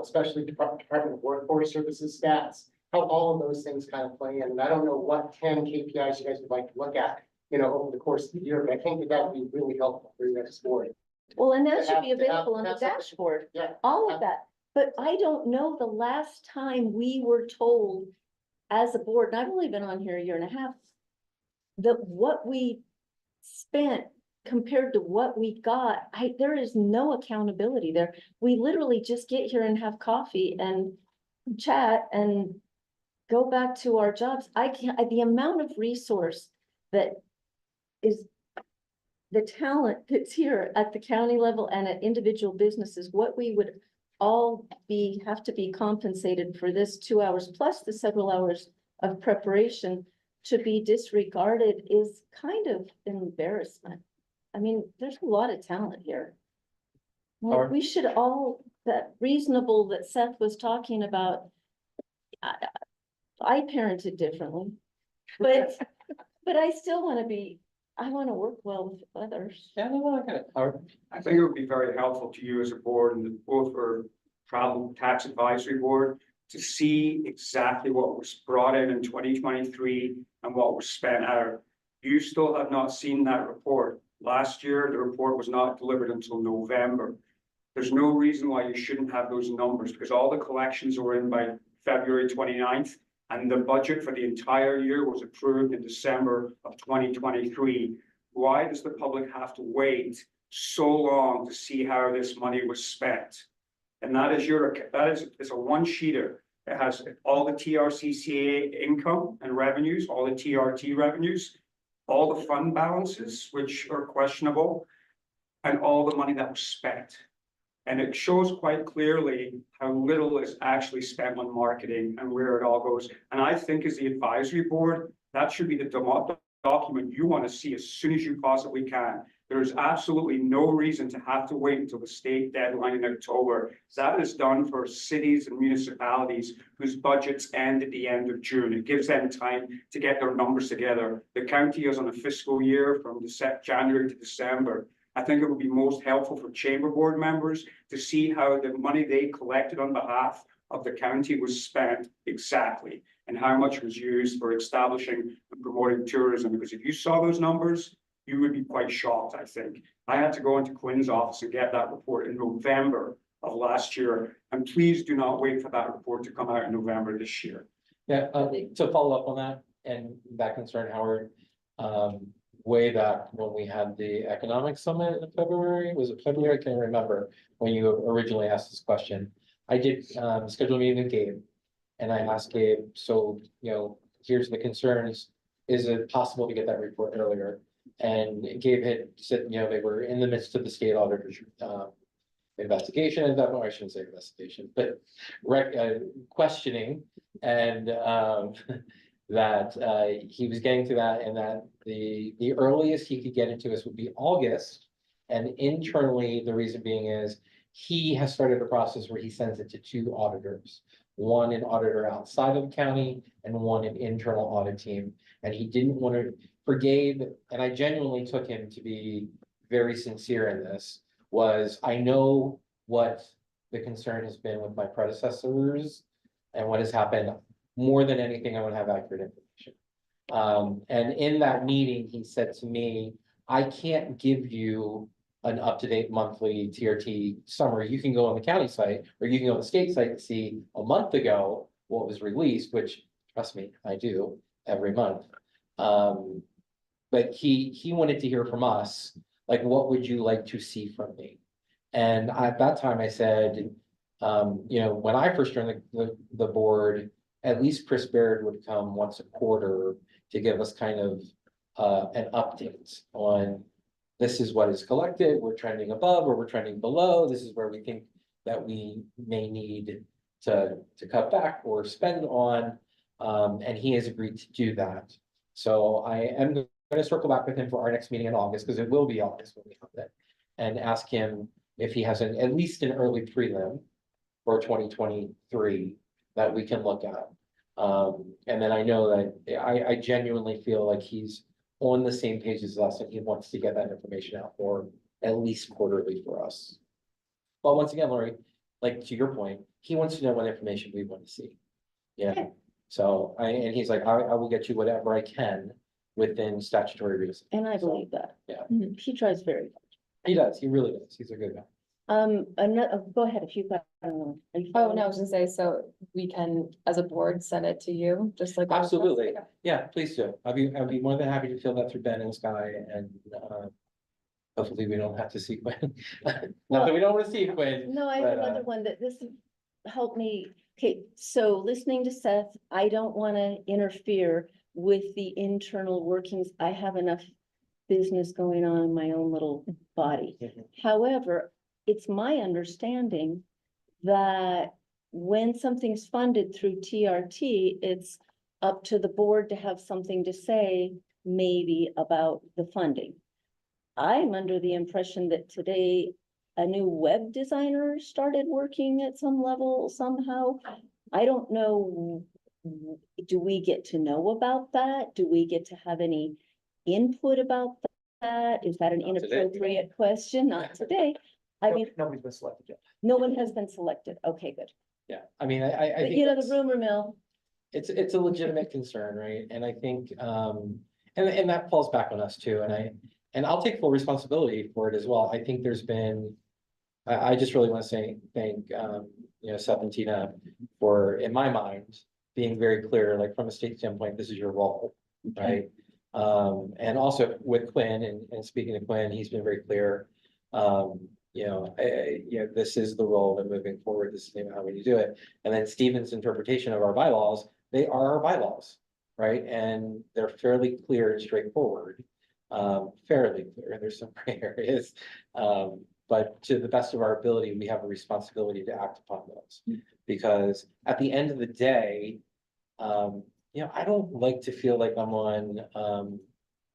Especially Department of Workforce Services stats, how all of those things kind of play in. And I don't know what 10 KPIs you guys would like to look at, you know, over the course of the year, but I think that that would be really helpful for you guys to board. Well, and that To should have- be to have- available to on the have something- dashboard, Yeah. all of that. But I don't know the last time we were told as a board, and I've only been on here a year and a half, that what we spent compared to what we got, there is no accountability there. We literally just get here and have coffee and chat and go back to our jobs. I can't, the amount of resource that is the talent that's here at the county level and at individual businesses, what we would all have to be compensated for this 2 hours plus the several hours of preparation to be disregarded is kind of an embarrassment. I mean, there's a lot of talent here. Like, Or- we should all, that reasonable that Seth was talking about. I parented differently, but I still want to be, I want to work well with others. Yeah, no, I got it. Howard? I think it would be very helpful to you as a board and both for Travel Tax Advisory Board to see exactly what was brought in 2023 and what was spent out. You still have not seen that report. Last year, the report was not delivered until November. There's no reason why you shouldn't have those numbers because all the collections were in by February 29th. And the budget for the entire year was approved in December of 2023. Why does the public have to wait so long to see how this money was spent? And that is it's a one-sheeter. It has all the TRCCA income and revenues, all the TRT revenues, all the fund balances, which are questionable, and all the money that was spent. And it shows quite clearly how little is actually spent on marketing and where it all goes. And I think as the advisory board, that should be the document you want to see as soon as you possibly can. There is absolutely no reason to have to wait until the state deadline in October. That is done for cities and municipalities whose budgets end at the end of June. It gives them time to get their numbers together. The county is on a fiscal year from January to December. I think it would be most helpful for chamber board members to see how the money they collected on behalf of the county was spent exactly and how much was used for establishing and promoting tourism. Because if you saw those numbers, you would be quite shocked, I think. I had to go into Quinn's office and get that report in November of last year. And please do not wait for that report to come out in November this year. Yeah, to follow up on that and that concern, Howard, way back when we had the economic summit in February, was it February? I can't remember when you originally asked this question. I did schedule a meeting with Gabe and I asked Gabe, so, you know, here's the concerns. Is it possible to get that report earlier? And Gabe had said, you know, they were in the midst of the state auditor's investigation, and I shouldn't say investigation, but questioning, and that he was getting to that, and that the earliest he could get into us would be August. And internally, the reason being is he has started a process where he sends it to 2 auditors, one an auditor outside of the county and one an internal audit team. And he didn't want to, for Gabe, and I genuinely took him to be very sincere in this, was I know what the concern has been with my predecessors and what has happened. More than anything, I want to have accurate information. And in that meeting, he said to me, I can't give you an up-to-date monthly TRT summary. You can go on the county site or you can go on the state site to see a month ago what was released, which, trust me, I do every month. But he wanted to hear from us, like, what would you like to see from me? And at that time I said, you know, when I first joined the board, at least Chris Baird would come once a quarter to give us kind of an update on this is what is collected, we're trending above or we're trending below, this is where we think that we may need to cut back or spend on. And he has agreed to do that. So I am gonna circle back with him for our next meeting in August, because it will be August when we have that. And ask him if he has at least an early prelim for 2023 that we can look at. And then I know that I genuinely feel like he's on the same page as us and he wants to get that information out for at least quarterly for us. But once again, Lori, like to your point, he wants to know what information we want to see. Yeah, so and he's like, I will get you whatever I can within statutory reason. And I believe that. Yeah. He tries very hard. He does, he really does, he's a good guy. Another, go ahead, if you've got. I don't know. Are you Oh, following? no, I was gonna say, so we can, as a board, send it to you, just like. Absolutely, yeah, please do. I'd be more than happy to fill that through Ben and Sky and hopefully we don't have to see Quinn. Not that we don't want to see Quinn. No, I have but, another one that this helped me. Okay, so listening to Seth, I don't want to interfere with the internal workings. I have enough business going on in my own little body. Mhm. However, it's my understanding that when something's funded through TRT, it's up to the board to have something to say maybe about the funding. I'm under the impression that today a new web designer started working at some level somehow. I don't know. Do we get to know about that? Do we get to have any input about that? Is that an Not today. inappropriate question? Not today. I mean, Nobody's been selected yet. no one has been selected. Okay, good. Yeah, I mean, I But think you know, the that's- rumor mill, it's a legitimate concern, right? And I think, and that falls back on us too, and I'll take full responsibility for it as well. I think there's been, I just really want to say, thank, Seth and Tina for, in my mind, being very clear, like from a state standpoint, this is your role, right? And also with Quinn and speaking to Quinn, he's been very clear. This is the role and moving forward, this is how we do it. And then Stephen's interpretation of our bylaws, they are our bylaws, right? And they're fairly clear and straightforward. Fairly clear, there's some gray areas. But to the best of our ability, we have a responsibility to act upon those. Because at the end of the day, I don't like to feel like I'm on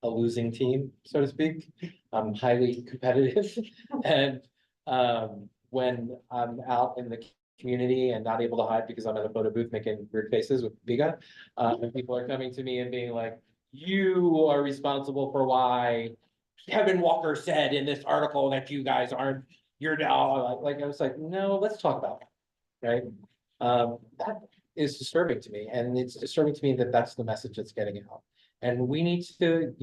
a losing team, so to speak. I'm highly competitive and when I'm out in the community and not able to hide because I'm in a photo booth making weird faces with Biga, and people are coming to me and being like, you are responsible for why Kevin Walker said in this article that you guys aren't, you're now, like, I was like, no, let's talk about it, right? That is disturbing to me, and it's disturbing to me that that's the message that's getting out. And we need to,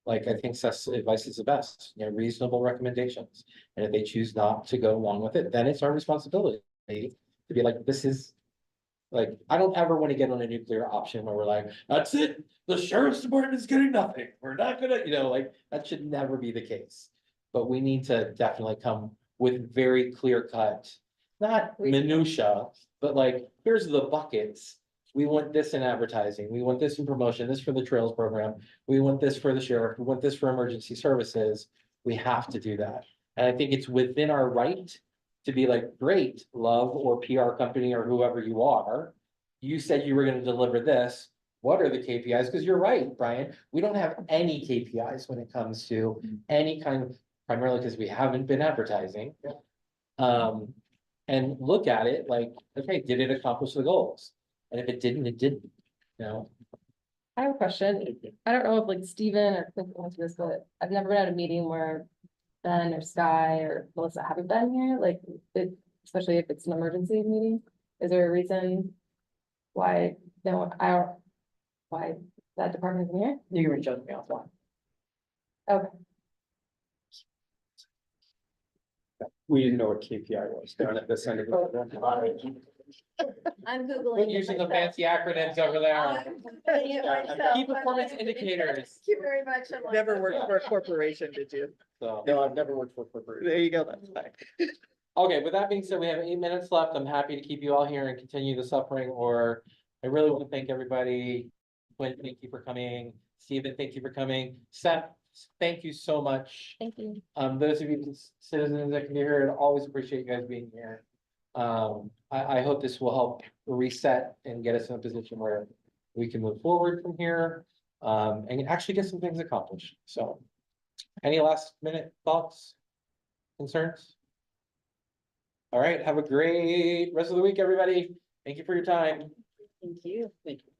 like, I think Seth's advice is the best, reasonable recommendations. And if they choose not to go along with it, then it's our responsibility to be like, this is, like, I don't ever want to get on a nuclear option where we're like, that's it, the sheriff's department is getting nothing. We're not gonna, like, that should never be the case. But we need to definitely come with very clear cut, not minutia, but like, here's the buckets. We want this in advertising, we want this in promotion, this for the trails program, we want this for the sheriff, we want this for emergency services. We have to do that. And I think it's within our right to be like, great, Love or PR company or whoever you are. You said you were gonna deliver this. What are the KPIs? Because you're right, Brian, we don't have any KPIs when it comes to any kind of, primarily because we haven't been advertising. And look at it like, okay, did it accomplish the goals? And if it didn't, it didn't, I have a question. I don't know if like Steven or Cliff wants this, but I've never been at a meeting where Ben or Sky or Melissa haven't been here, like, especially if it's an emergency meeting. Is there a reason why why that department isn't here? You can reach out to me offline. Okay. We didn't know what KPI was down at this end of the. I'm Googling. Quit it using the myself. fancy acronyms over there. I'm Googling it myself. Key performance indicators. Thank you very much. I'm like, Never worked for a corporation, did you? So, No, I've never worked for a corporation. There you go, that's fine. okay, with that being said, we have 8 minutes left. I'm happy to keep you all here and continue the suffering, or I really want to thank everybody. Quinn, thank you for coming. Stephen, thank you for coming. Seth, thank you so much. Thank you. Those of you citizens that can be here, I always appreciate you guys being here. I hope this will help reset and get us in a position where we can move forward from here, and actually get some things accomplished. So, any last minute thoughts, concerns? All right, have a great rest of the week, everybody. Thank you for your time. Thank you. Thank you.